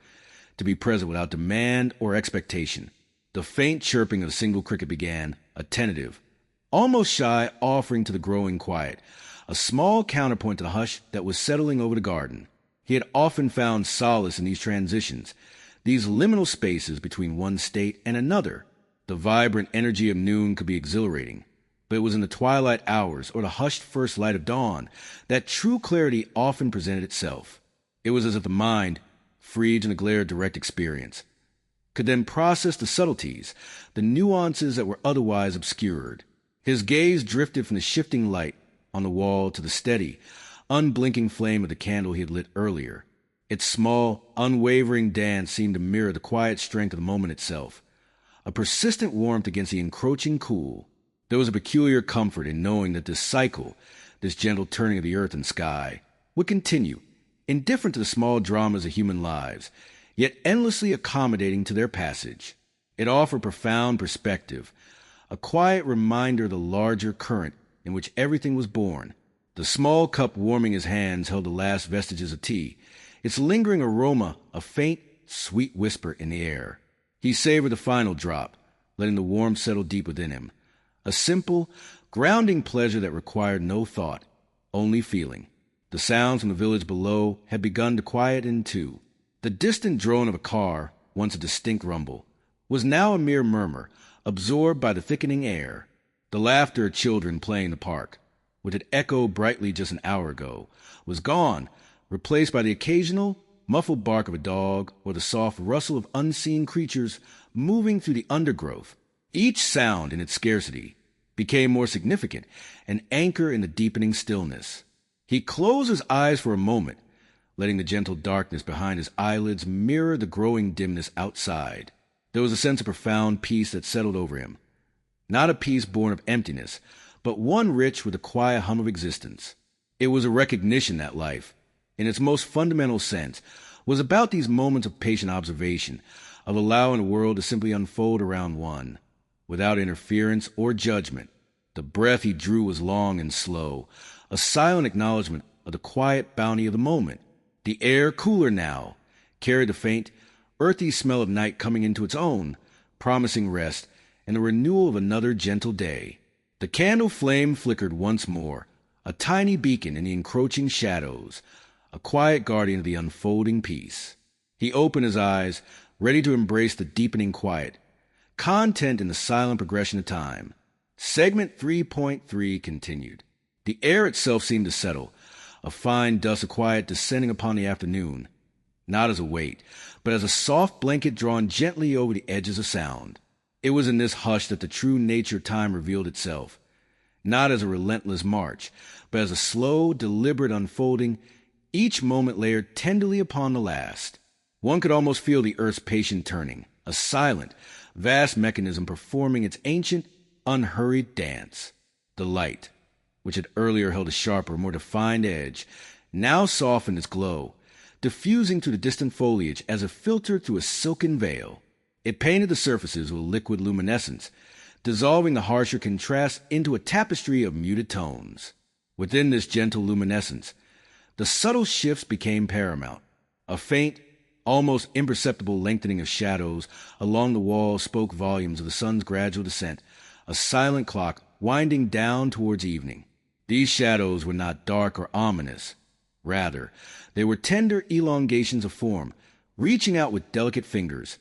S1: to be present without demand or expectation. The faint chirping of a single cricket began, a tentative, almost shy offering to the growing quiet, a small counterpoint to the hush that was settling over the garden. He had often found solace in these transitions, these liminal spaces between one state and another. The vibrant energy of noon could be exhilarating, but it was in the twilight hours or the hushed first light of dawn that true clarity often presented itself. It was as if the mind, freed in the glare of direct experience, could then process the subtleties, the nuances that were otherwise obscured. His gaze drifted from the shifting light on the wall to the steady, unblinking flame of the candle he had lit earlier. Its small, unwavering dance seemed to mirror the quiet strength of the moment itself, a persistent warmth against the encroaching cool. There was a peculiar comfort in knowing that this cycle, this gentle turning of the earth and sky, would continue, indifferent to the small dramas of human lives, yet endlessly accommodating to their passage. It offered profound perspective, a quiet reminder of the larger current in which everything was born. The small cup warming his hands held the last vestiges of tea, its lingering aroma a faint, sweet whisper in the air. He savored the final drop, letting the warmth settle deep within him. A simple, grounding pleasure that required no thought, only feeling. The sounds from the village below had begun to quiet in too. The distant drone of a car, once a distinct rumble, was now a mere murmur, absorbed by the thickening air. The laughter of children playing in the park, which had echoed brightly just an hour ago, was gone, replaced by the occasional, muffled bark of a dog or the soft rustle of unseen creatures moving through the undergrowth. Each sound in its scarcity became more significant, an anchor in the deepening stillness. He closed his eyes for a moment, letting the gentle darkness behind his eyelids mirror the growing dimness outside. There was a sense of profound peace that settled over him. Not a peace born of emptiness, but one rich with the quiet hum of existence. It was a recognition that life, in its most fundamental sense, was about these moments of patient observation, of allowing the world to simply unfold around one, without interference or judgment. The breath he drew was long and slow, a silent acknowledgement of the quiet bounty of the moment. The air, cooler now, carried the faint, earthy smell of night coming into its own, promising rest and the renewal of another gentle day. The candle flame flickered once more, a tiny beacon in the encroaching shadows, a quiet guardian of the unfolding peace. He opened his eyes, ready to embrace the deepening quiet, content in the silent progression of time. Segment 3.3 continued. The air itself seemed to settle, a fine dust of quiet descending upon the afternoon, not as a weight, but as a soft blanket drawn gently over the edges of sound. It was in this hush that the true nature of time revealed itself, not as a relentless march, but as a slow, deliberate unfolding, each moment layered tenderly upon the last. One could almost feel the earth's patient turning, a silent, vast mechanism performing its ancient, unhurried dance. The light, which had earlier held a sharper, more defined edge, now softened its glow, diffusing to the distant foliage as if filtered through a silken veil. It painted the surfaces with liquid luminescence, dissolving the harsher contrasts into a tapestry of muted tones. Within this gentle luminescence, the subtle shifts became paramount. A faint, almost imperceptible lengthening of shadows along the walls spoke volumes of the sun's gradual descent, a silent clock winding down towards evening. These shadows were not dark or ominous. Rather, they were tender elongations of form, reaching out with delicate fingers,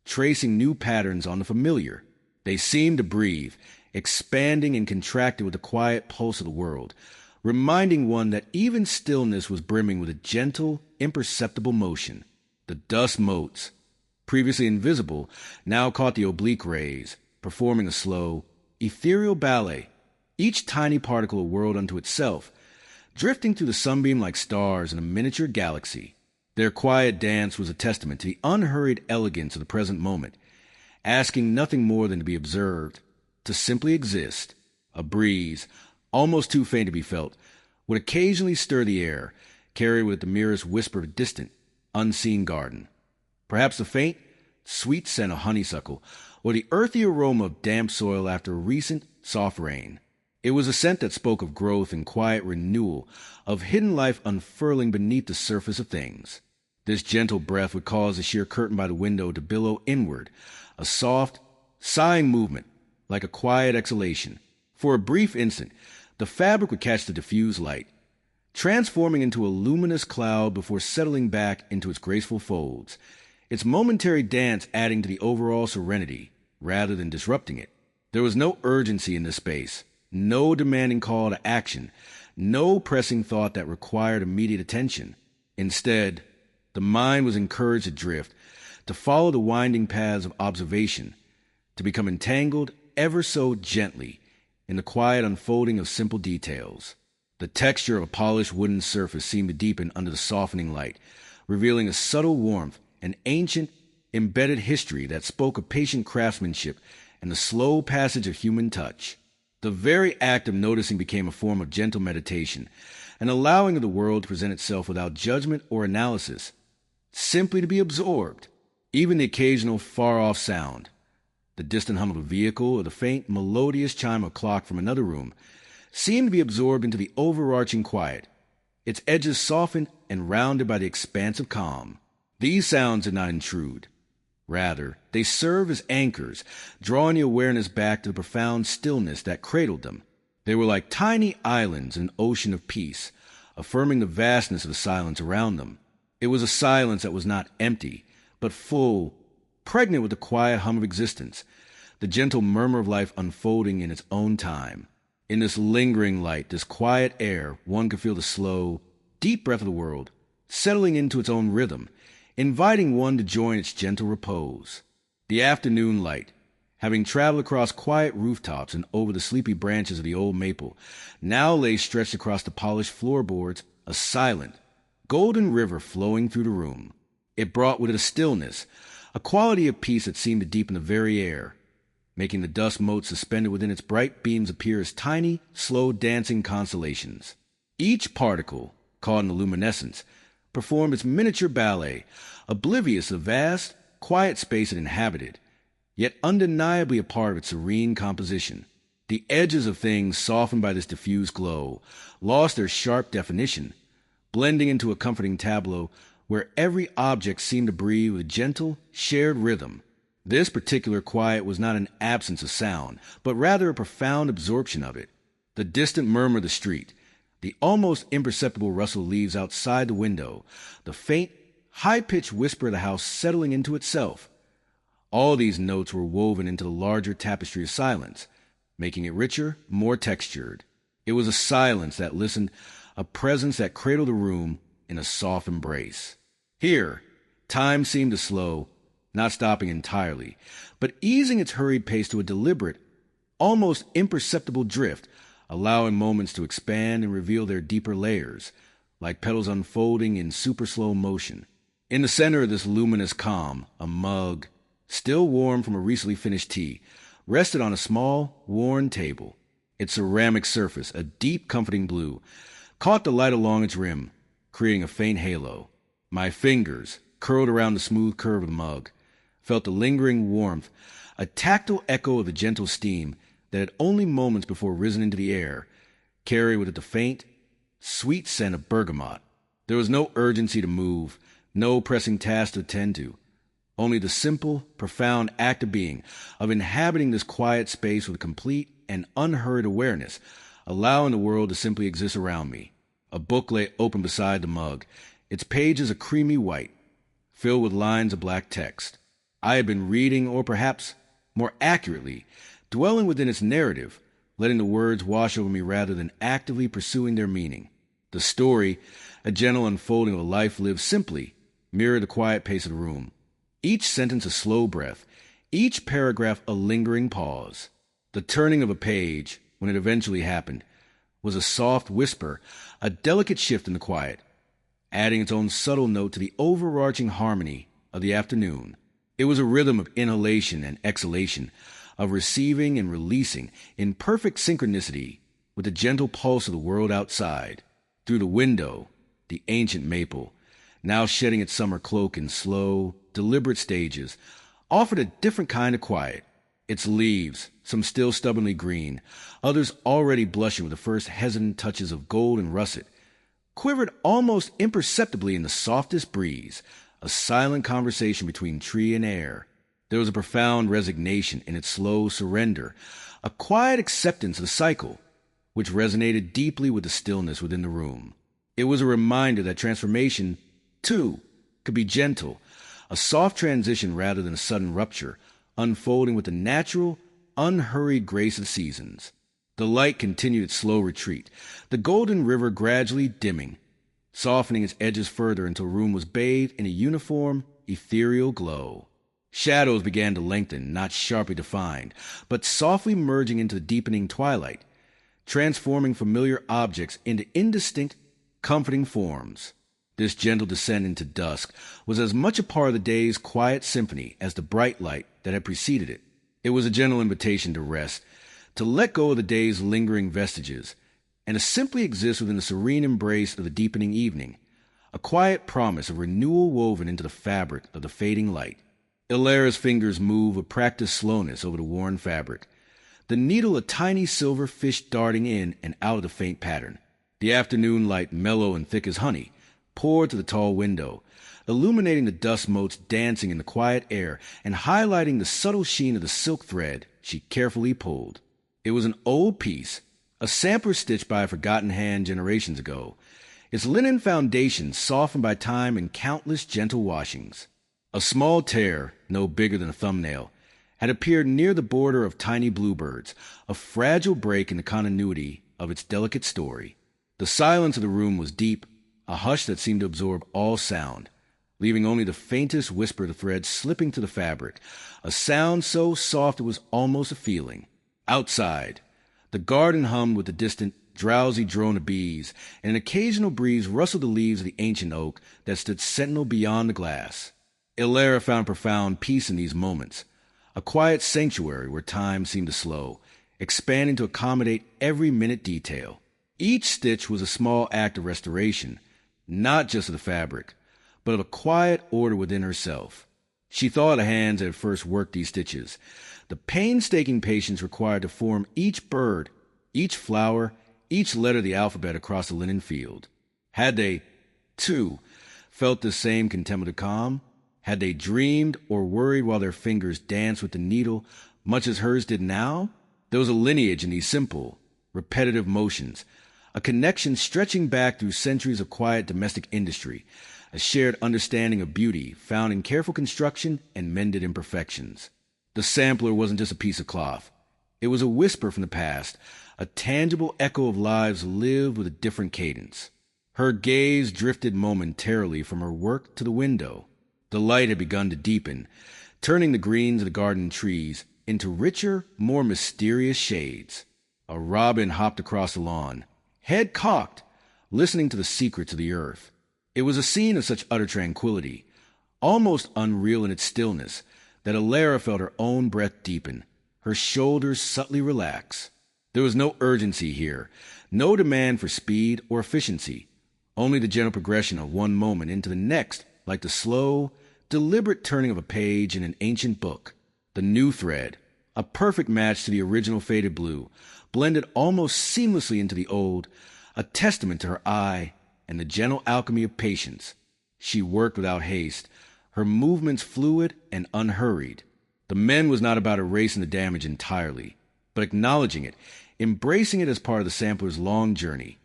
S1: tracing new patterns on the familiar. They seemed to breathe, expanding and contracted with the quiet pulse of the world, reminding one that even stillness was brimming with a gentle, imperceptible motion. The dust motes, previously invisible, now caught the oblique rays, performing a slow, ethereal ballet, each tiny particle a world unto itself, drifting through the sunbeam like stars in a miniature galaxy. Their quiet dance was a testament to the unhurried elegance of the present moment, asking nothing more than to be observed, to simply exist. A breeze, almost too faint to be felt, would occasionally stir the air, carry with it the merest whisper of a distant, unseen garden. Perhaps the faint, sweet scent of honeysuckle, or the earthy aroma of damp soil after a recent, soft rain. It was a scent that spoke of growth and quiet renewal, of hidden life unfurling beneath the surface of things. This gentle breath would cause the sheer curtain by the window to billow inward, a soft, sighing movement, like a quiet exhalation. For a brief instant, the fabric would catch the diffused light, transforming into a luminous cloud before settling back into its graceful folds, its momentary dance adding to the overall serenity, rather than disrupting it. There was no urgency in this space, no demanding call to action, no pressing thought that required immediate attention. Instead, the mind was encouraged to drift, to follow the winding paths of observation, to become entangled ever so gently in the quiet unfolding of simple details. The texture of a polished wooden surface seemed to deepen under the softening light, revealing a subtle warmth, an ancient, embedded history that spoke of patient craftsmanship and the slow passage of human touch. The very act of noticing became a form of gentle meditation, an allowing of the world to present itself without judgment or analysis, simply to be absorbed. Even the occasional far-off sound, the distant hum of a vehicle or the faint, melodious chime of a clock from another room, seemed to be absorbed into the overarching quiet, its edges softened and rounded by the expanse of calm. These sounds did not intrude. Rather, they serve as anchors, drawing the awareness back to the profound stillness that cradled them. They were like tiny islands in an ocean of peace, affirming the vastness of the silence around them. It was a silence that was not empty, but full, pregnant with the quiet hum of existence, the gentle murmur of life unfolding in its own time. In this lingering light, this quiet air, one could feel the slow, deep breath of the world, settling into its own rhythm, inviting one to join its gentle repose. The afternoon light, having traveled across quiet rooftops and over the sleepy branches of the old maple, now lay stretched across the polished floorboards, a silent, golden river flowing through the room. It brought with it a stillness, a quality of peace that seemed to deepen the very air, making the dust motes suspended within its bright beams appear as tiny, slow-dancing constellations. Each particle, caught in the luminescence, performed its miniature ballet, oblivious of the vast, quiet space it inhabited, yet undeniably a part of its serene composition. The edges of things softened by this diffused glow lost their sharp definition, blending into a comforting tableau where every object seemed to breathe with gentle, shared rhythm. This particular quiet was not an absence of sound, but rather a profound absorption of it. The distant murmur of the street, the almost imperceptible rustle of leaves outside the window, the faint, high-pitched whisper of the house settling into itself. All these notes were woven into the larger tapestry of silence, making it richer, more textured. It was a silence that listened, a presence that cradled the room in a soft embrace. Here, time seemed to slow, not stopping entirely, but easing its hurried pace to a deliberate, almost imperceptible drift, allowing moments to expand and reveal their deeper layers, like petals unfolding in super slow motion. In the center of this luminous calm, a mug, still warm from a recently finished tea, rested on a small, worn table. Its ceramic surface, a deep, comforting blue, caught the light along its rim, creating a faint halo. My fingers, curled around the smooth curve of the mug, felt the lingering warmth, a tactile echo of the gentle steam that had only moments before risen into the air, carried with it the faint, sweet scent of bergamot. There was no urgency to move, no pressing task to attend to, only the simple, profound act of being, of inhabiting this quiet space with a complete and unhurried awareness, allowing the world to simply exist around me. A book lay open beside the mug, its pages a creamy white, filled with lines of black text. I had been reading, or perhaps, more accurately, dwelling within its narrative, letting the words wash over me rather than actively pursuing their meaning. The story, a gentle unfolding of a life lived simply, mirrored the quiet pace of the room. Each sentence a slow breath, each paragraph a lingering pause. The turning of a page, when it eventually happened, was a soft whisper, a delicate shift in the quiet, adding its own subtle note to the overarching harmony of the afternoon. It was a rhythm of inhalation and exhalation, of receiving and releasing in perfect synchronicity with the gentle pulse of the world outside. Through the window, the ancient maple, now shedding its summer cloak in slow, deliberate stages, offered a different kind of quiet. Its leaves, some still stubbornly green, others already blushing with the first hesitant touches of gold and russet, quivered almost imperceptibly in the softest breeze, a silent conversation between tree and air. There was a profound resignation in its slow surrender, a quiet acceptance of the cycle, which resonated deeply with the stillness within the room. It was a reminder that transformation, too, could be gentle, a soft transition rather than a sudden rupture, unfolding with the natural, unhurried grace of seasons. The light continued its slow retreat, the golden river gradually dimming, softening its edges further until the room was bathed in a uniform, ethereal glow. Shadows began to lengthen, not sharply defined, but softly merging into the deepening twilight, transforming familiar objects into indistinct, comforting forms. This gentle descent into dusk was as much a part of the day's quiet symphony as the bright light that had preceded it. It was a gentle invitation to rest, to let go of the day's lingering vestiges, and to simply exist within the serene embrace of the deepening evening, a quiet promise of renewal woven into the fabric of the fading light. Ilara's fingers moved with practiced slowness over the worn fabric, the needle a tiny silver fish darting in and out of the faint pattern. The afternoon light, mellow and thick as honey, poured to the tall window, illuminating the dust motes dancing in the quiet air and highlighting the subtle sheen of the silk thread she carefully pulled. It was an old piece, a sampler stitched by a forgotten hand generations ago, its linen foundation softened by time and countless gentle washings. A small tear, no bigger than a thumbnail, had appeared near the border of tiny bluebirds, a fragile break in the continuity of its delicate story. The silence of the room was deep, a hush that seemed to absorb all sound, leaving only the faintest whisper of the thread slipping through the fabric, a sound so soft it was almost a feeling. Outside, the garden hummed with the distant, drowsy drone of bees, and an occasional breeze rustled the leaves of the ancient oak that stood sentinel beyond the glass. Ilara found profound peace in these moments, a quiet sanctuary where time seemed to slow, expanding to accommodate every minute detail. Each stitch was a small act of restoration, not just of the fabric, but of a quiet order within herself. She thought of the hands that had first worked these stitches, the painstaking patience required to form each bird, each flower, each letter of the alphabet across the linen field. Had they, too, felt the same contemplative calm? Had they dreamed or worried while their fingers danced with the needle, much as hers did now? There was a lineage in these simple, repetitive motions, a connection stretching back through centuries of quiet domestic industry, a shared understanding of beauty found in careful construction and mended imperfections. The sampler wasn't just a piece of cloth. It was a whisper from the past, a tangible echo of lives lived with a different cadence. Her gaze drifted momentarily from her work to the window. The light had begun to deepen, turning the greens of the garden trees into richer, more mysterious shades. A robin hopped across the lawn, head cocked, listening to the secrets of the earth. It was a scene of such utter tranquility, almost unreal in its stillness, that Ilara felt her own breath deepen, her shoulders subtly relax. There was no urgency here, no demand for speed or efficiency, only the gentle progression of one moment into the next, like the slow, deliberate turning of a page in an ancient book. The new thread, a perfect match to the original faded blue, blended almost seamlessly into the old, a testament to her eye and the gentle alchemy of patience. She worked without haste, her movements fluid and unhurried. The mend was not about erasing the damage entirely, but acknowledging it, embracing it as part of the sampler's long journey,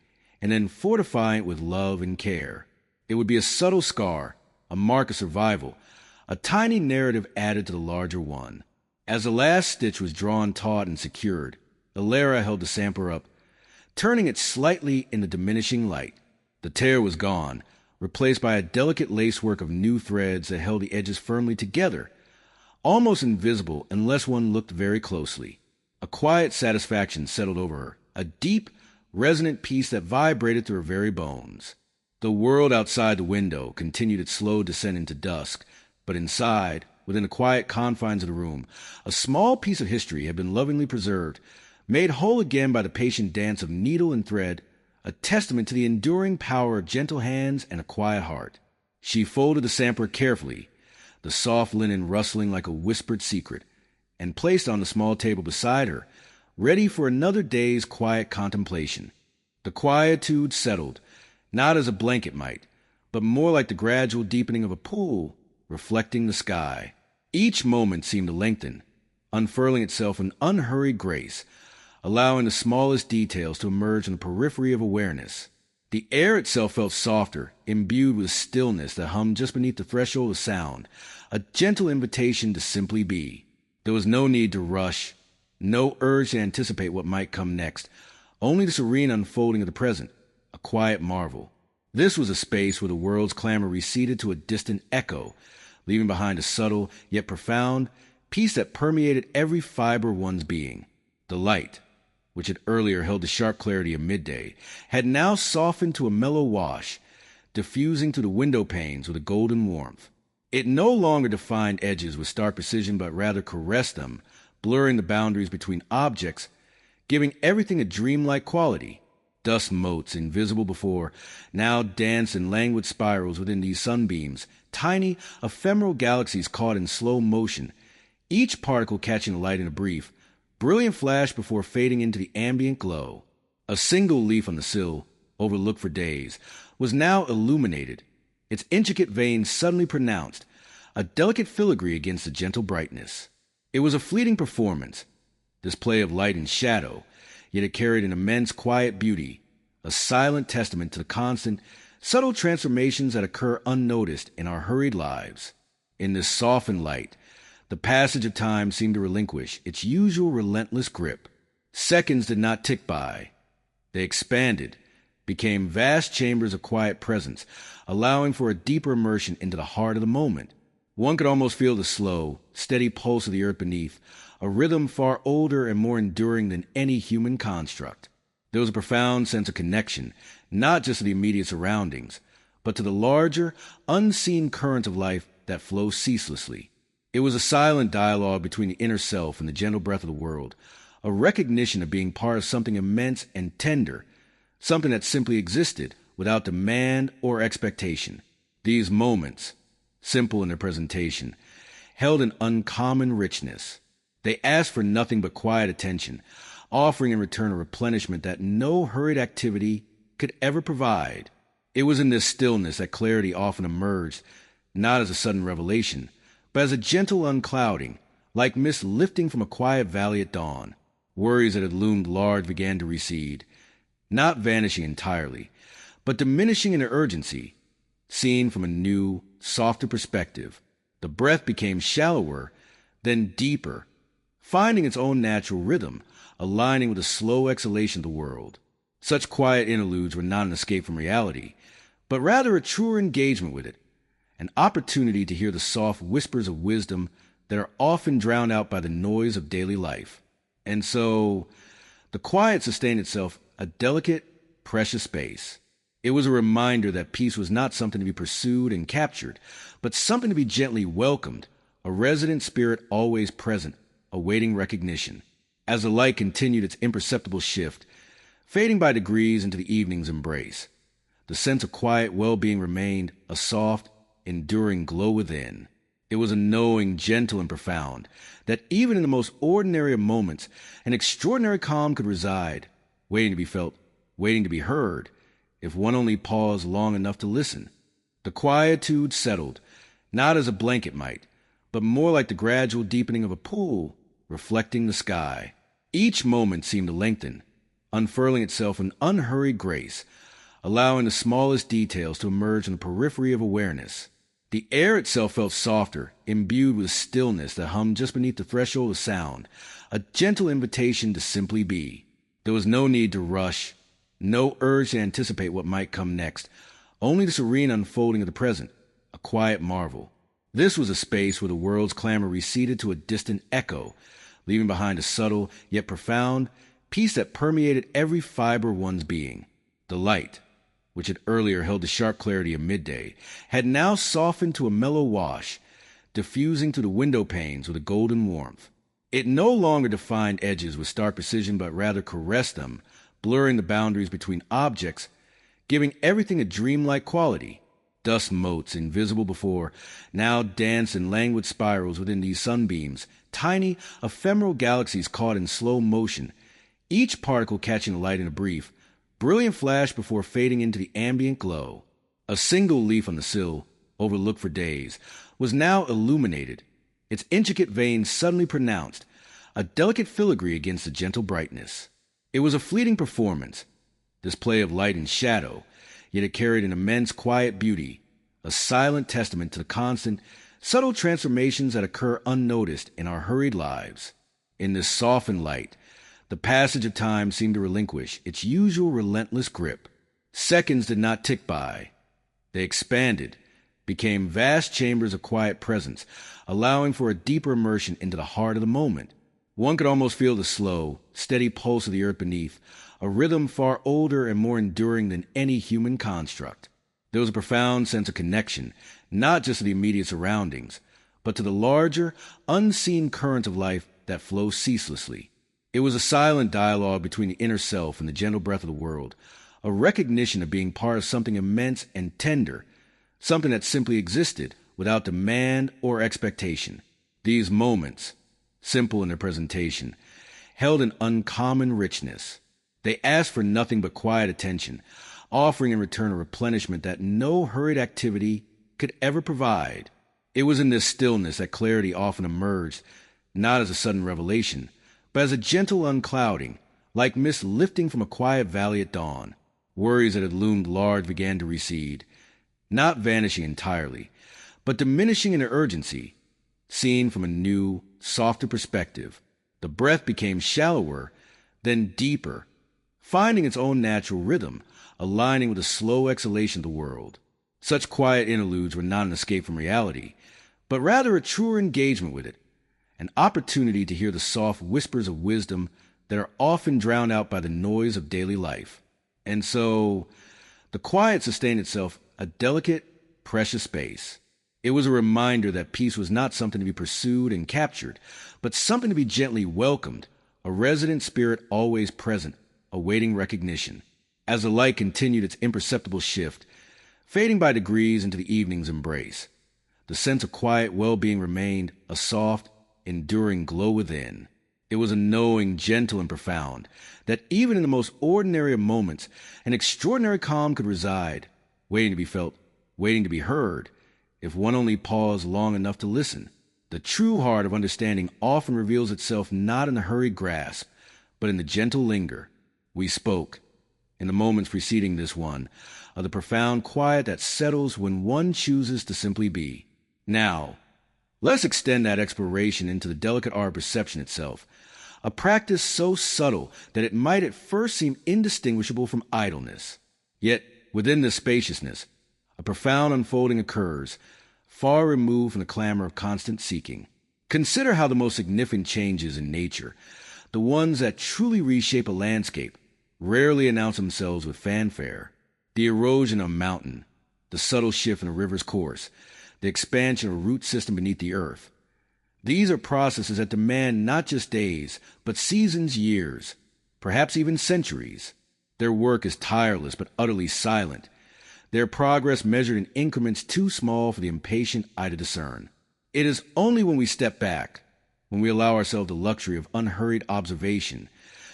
S1: and then fortifying it with love and care. It would be a subtle scar, a mark of survival, a tiny narrative added to the larger one. As the last stitch was drawn taut and secured, Ilara held the sampler up, turning it slightly in the diminishing light. The tear was gone, replaced by a delicate lacework of new threads that held the edges firmly together, almost invisible unless one looked very closely. A quiet satisfaction settled over her, a deep, resonant peace that vibrated through her very bones. The world outside the window continued its slow descent into dusk, but inside, within the quiet confines of the room, a small piece of history had been lovingly preserved, made whole again by the patient dance of needle and thread, a testament to the enduring power of gentle hands and a quiet heart. She folded the sampler carefully, the soft linen rustling like a whispered secret, and placed it on the small table beside her, ready for another day's quiet contemplation. The quietude settled, not as a blanket might, but more like the gradual deepening of a pool reflecting the sky. Each moment seemed to lengthen, unfurling itself in unhurried grace, allowing the smallest details to emerge on the periphery of awareness. The air itself felt softer, imbued with stillness that hummed just beneath the threshold of sound, a gentle invitation to simply be. There was no need to rush, no urge to anticipate what might come next, only the serene unfolding of the present, a quiet marvel. This was a space where the world's clamor receded to a distant echo, leaving behind a subtle, yet profound, peace that permeated every fiber of one's being. The light, which had earlier held the sharp clarity of midday, had now softened to a mellow wash, diffusing through the window panes with a golden warmth. It no longer defined edges with stark precision, but rather caressed them, blurring the boundaries between objects, giving everything a dreamlike quality. Dust motes, invisible before, now danced in languid spirals within these sunbeams, tiny, ephemeral galaxies caught in slow motion, each particle catching the light in a brief, brilliant flash before fading into the ambient glow. A single leaf on the sill, overlooked for days, was now illuminated, its intricate veins suddenly pronounced, a delicate filigree against the gentle brightness. It was a fleeting performance, this play of light and shadow, yet it carried an immense quiet beauty, a silent testament to the constant, subtle transformations that occur unnoticed in our hurried lives. In this softened light, the passage of time seemed to relinquish its usual relentless grip. Seconds did not tick by. They expanded, became vast chambers of quiet presence, allowing for a deeper immersion into the heart of the moment. One could almost feel the slow, steady pulse of the earth beneath, a rhythm far older and more enduring than any human construct. There was a profound sense of connection, not just to the immediate surroundings, but to the larger, unseen current of life that flows ceaselessly. It was a silent dialogue between the inner self and the gentle breath of the world, a recognition of being part of something immense and tender, something that simply existed without demand or expectation. These moments, simple in their presentation, held an uncommon richness. They asked for nothing but quiet attention, offering in return a replenishment that no hurried activity could ever provide. It was in this stillness that clarity often emerged, not as a sudden revelation, but as a gentle unclouding, like mist lifting from a quiet valley at dawn. Worries that had loomed large began to recede, not vanishing entirely, but diminishing in their urgency. Seen from a new, softer perspective, the breath became shallower, then deeper, finding its own natural rhythm, aligning with the slow exhalation of the world. Such quiet interludes were not an escape from reality, but rather a truer engagement with it, an opportunity to hear the soft whispers of wisdom that are often drowned out by the noise of daily life. And so, the quiet sustained itself a delicate, precious space. It was a reminder that peace was not something to be pursued and captured, but something to be gently welcomed, a resident spirit always present, awaiting recognition. As the light continued its imperceptible shift, fading by degrees into the evening's embrace, the sense of quiet well-being remained, a soft, enduring glow within. It was a knowing, gentle, and profound, that even in the most ordinary of moments, an extraordinary calm could reside, waiting to be felt, waiting to be heard, if one only paused long enough to listen. The quietude settled, not as a blanket might, but more like the gradual deepening of a pool, reflecting the sky. Each moment seemed to lengthen, unfurling itself in unhurried grace, allowing the smallest details to emerge on the periphery of awareness. The air itself felt softer, imbued with stillness that hummed just beneath the threshold of sound, a gentle invitation to simply be. There was no need to rush, no urge to anticipate what might come next, only the serene unfolding of the present, a quiet marvel. This was a space where the world's clamor receded to a distant echo, leaving behind a subtle yet profound peace that permeated every fiber of one's being. The light, which had earlier held the sharp clarity of midday, had now softened to a mellow wash, diffusing through the window panes with a golden warmth. It no longer defined edges with stark precision, but rather caressed them, blurring the boundaries between objects, giving everything a dreamlike quality. Dust motes, invisible before, now danced in languid spirals within these sunbeams, tiny, ephemeral galaxies caught in slow motion, each particle catching the light in a brief, brilliant flash before fading into the ambient glow. A single leaf on the sill, overlooked for days, was now illuminated, its intricate veins suddenly pronounced, a delicate filigree against the gentle brightness. It was a fleeting performance, this play of light and shadow, yet it carried an immense quiet beauty, a silent testament to the constant, subtle transformations that occur unnoticed in our hurried lives. In this softened light, the passage of time seemed to relinquish its usual relentless grip. Seconds did not tick by. They expanded, became vast chambers of quiet presence, allowing for a deeper immersion into the heart of the moment. One could almost feel the slow, steady pulse of the earth beneath, a rhythm far older and more enduring than any human construct. There was a profound sense of connection, not just to the immediate surroundings, but to the larger, unseen current of life that flows ceaselessly. It was a silent dialogue between the inner self and the gentle breath of the world, a recognition of being part of something immense and tender, something that simply existed without demand or expectation. These moments, simple in their presentation, held an uncommon richness. They asked for nothing but quiet attention, offering in return a replenishment that no hurried activity could ever provide. It was in this stillness that clarity often emerged, not as a sudden revelation, but as a gentle unclouding, like mist lifting from a quiet valley at dawn. Worries that had loomed large began to recede, not vanishing entirely, but diminishing in their urgency. Seen from a new, softer perspective, the breath became shallower, then deeper, finding its own natural rhythm, aligning with the slow exhalation of the world. Such quiet interludes were not an escape from reality, but rather a truer engagement with it, an opportunity to hear the soft whispers of wisdom that are often drowned out by the noise of daily life. And so, the quiet sustained itself a delicate, precious space. It was a reminder that peace was not something to be pursued and captured, but something to be gently welcomed, a resident spirit always present, awaiting recognition. As the light continued its imperceptible shift, fading by degrees into the evening's embrace, the sense of quiet well-being remained, a soft, enduring glow within. It was a knowing, gentle, and profound, that even in the most ordinary of moments, an extraordinary calm could reside, waiting to be felt, waiting to be heard, if one only paused long enough to listen. The true heart of understanding often reveals itself not in the hurried grasp, but in the gentle linger. We spoke, in the moments preceding this one, of the profound quiet that settles when one chooses to simply be. Now, let's extend that exploration into the delicate art of perception itself, a practice so subtle that it might at first seem indistinguishable from idleness. Yet, within this spaciousness, a profound unfolding occurs, far removed from the clamor of constant seeking. Consider how the most significant changes in nature, the ones that truly reshape a landscape, rarely announce themselves with fanfare. The erosion of a mountain, the subtle shift in a river's course, the expansion of a root system beneath the earth. These are processes that demand not just days, but seasons, years, perhaps even centuries. Their work is tireless but utterly silent, their progress measured in increments too small for the impatient eye to discern. It is only when we step back, when we allow ourselves the luxury of unhurried observation,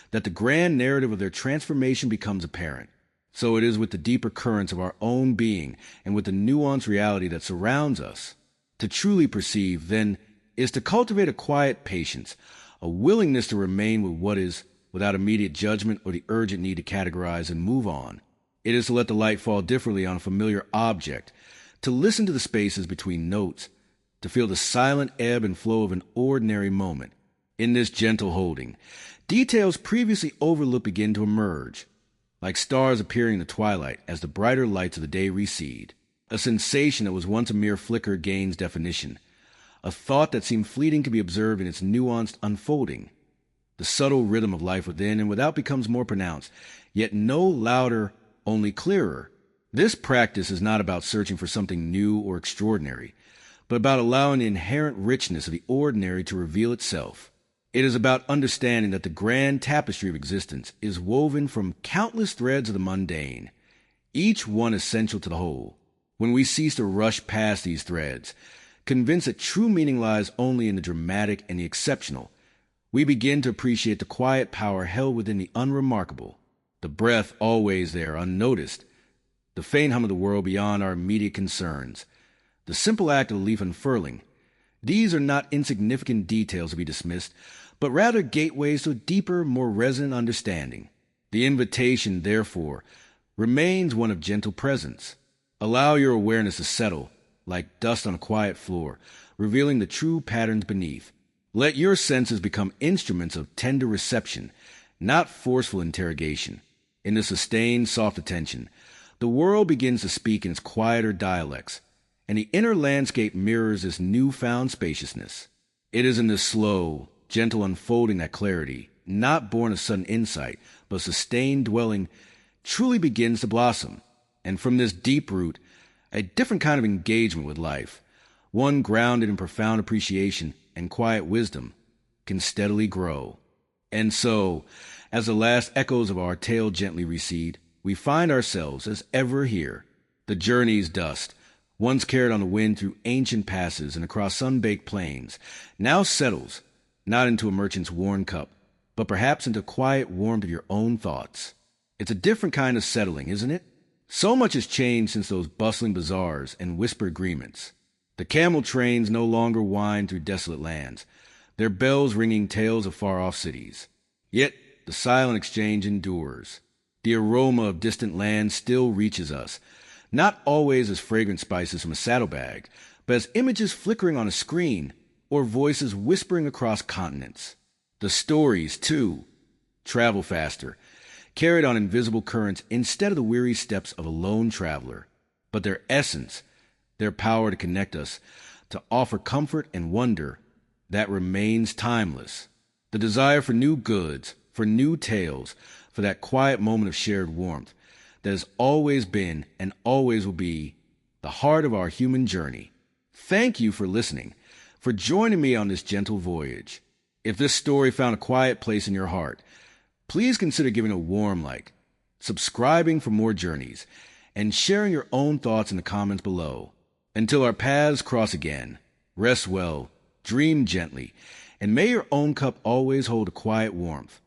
S1: that the grand narrative of their transformation becomes apparent. So it is with the deeper currents of our own being and with the nuanced reality that surrounds us. To truly perceive, then, is to cultivate a quiet patience, a willingness to remain with what is, without immediate judgment or the urgent need to categorize and move on. It is to let the light fall differently on a familiar object, to listen to the spaces between notes, to feel the silent ebb and flow of an ordinary moment. In this gentle holding, details previously overlooked begin to emerge, like stars appearing in the twilight as the brighter lights of the day recede. A sensation that was once a mere flicker gains definition, a thought that seemed fleeting to be observed in its nuanced unfolding. The subtle rhythm of life within and without becomes more pronounced, yet no louder, only clearer. This practice is not about searching for something new or extraordinary, but about allowing the inherent richness of the ordinary to reveal itself. It is about understanding that the grand tapestry of existence is woven from countless threads of the mundane, each one essential to the whole. When we cease to rush past these threads, convinced that true meaning lies only in the dramatic and the exceptional, we begin to appreciate the quiet power held within the unremarkable, the breath always there, unnoticed, the faint hum of the world beyond our immediate concerns, the simple act of the leaf unfurling. These are not insignificant details to be dismissed, but rather gateways to a deeper, more resonant understanding. The invitation, therefore, remains one of gentle presence. Allow your awareness to settle, like dust on a quiet floor, revealing the true patterns beneath. Let your senses become instruments of tender reception, not forceful interrogation. In the sustained, soft attention, the world begins to speak in its quieter dialects, and the inner landscape mirrors this newfound spaciousness. It is in this slow, gentle unfolding that clarity, not born of sudden insight, but sustained dwelling, truly begins to blossom. And from this deep root, a different kind of engagement with life, one grounded in profound appreciation and quiet wisdom, can steadily grow. And so, as the last echoes of our tale gently recede, we find ourselves as ever here. The journey's dust, once carried on the wind through ancient passes and across sun-baked plains, now settles, not into a merchant's worn cup, but perhaps into quiet warmth of your own thoughts. It's a different kind of settling, isn't it? So much has changed since those bustling bazaars and whispered agreements. The camel trains no longer wind through desolate lands, their bells ringing tales of far-off cities. Yet the silent exchange endures. The aroma of distant lands still reaches us, not always as fragrant spices from a saddlebag, but as images flickering on a screen or voices whispering across continents. The stories, too, travel faster, carried on invisible currents instead of the weary steps of a lone traveler. But their essence, their power to connect us, to offer comfort and wonder, that remains timeless. The desire for new goods, for new tales, for that quiet moment of shared warmth that has always been and always will be the heart of our human journey. Thank you for listening, for joining me on this gentle voyage. If this story found a quiet place in your heart, please consider giving a warm like, subscribing for more journeys, and sharing your own thoughts in the comments below. Until our paths cross again, rest well, dream gently, and may your own cup always hold a quiet warmth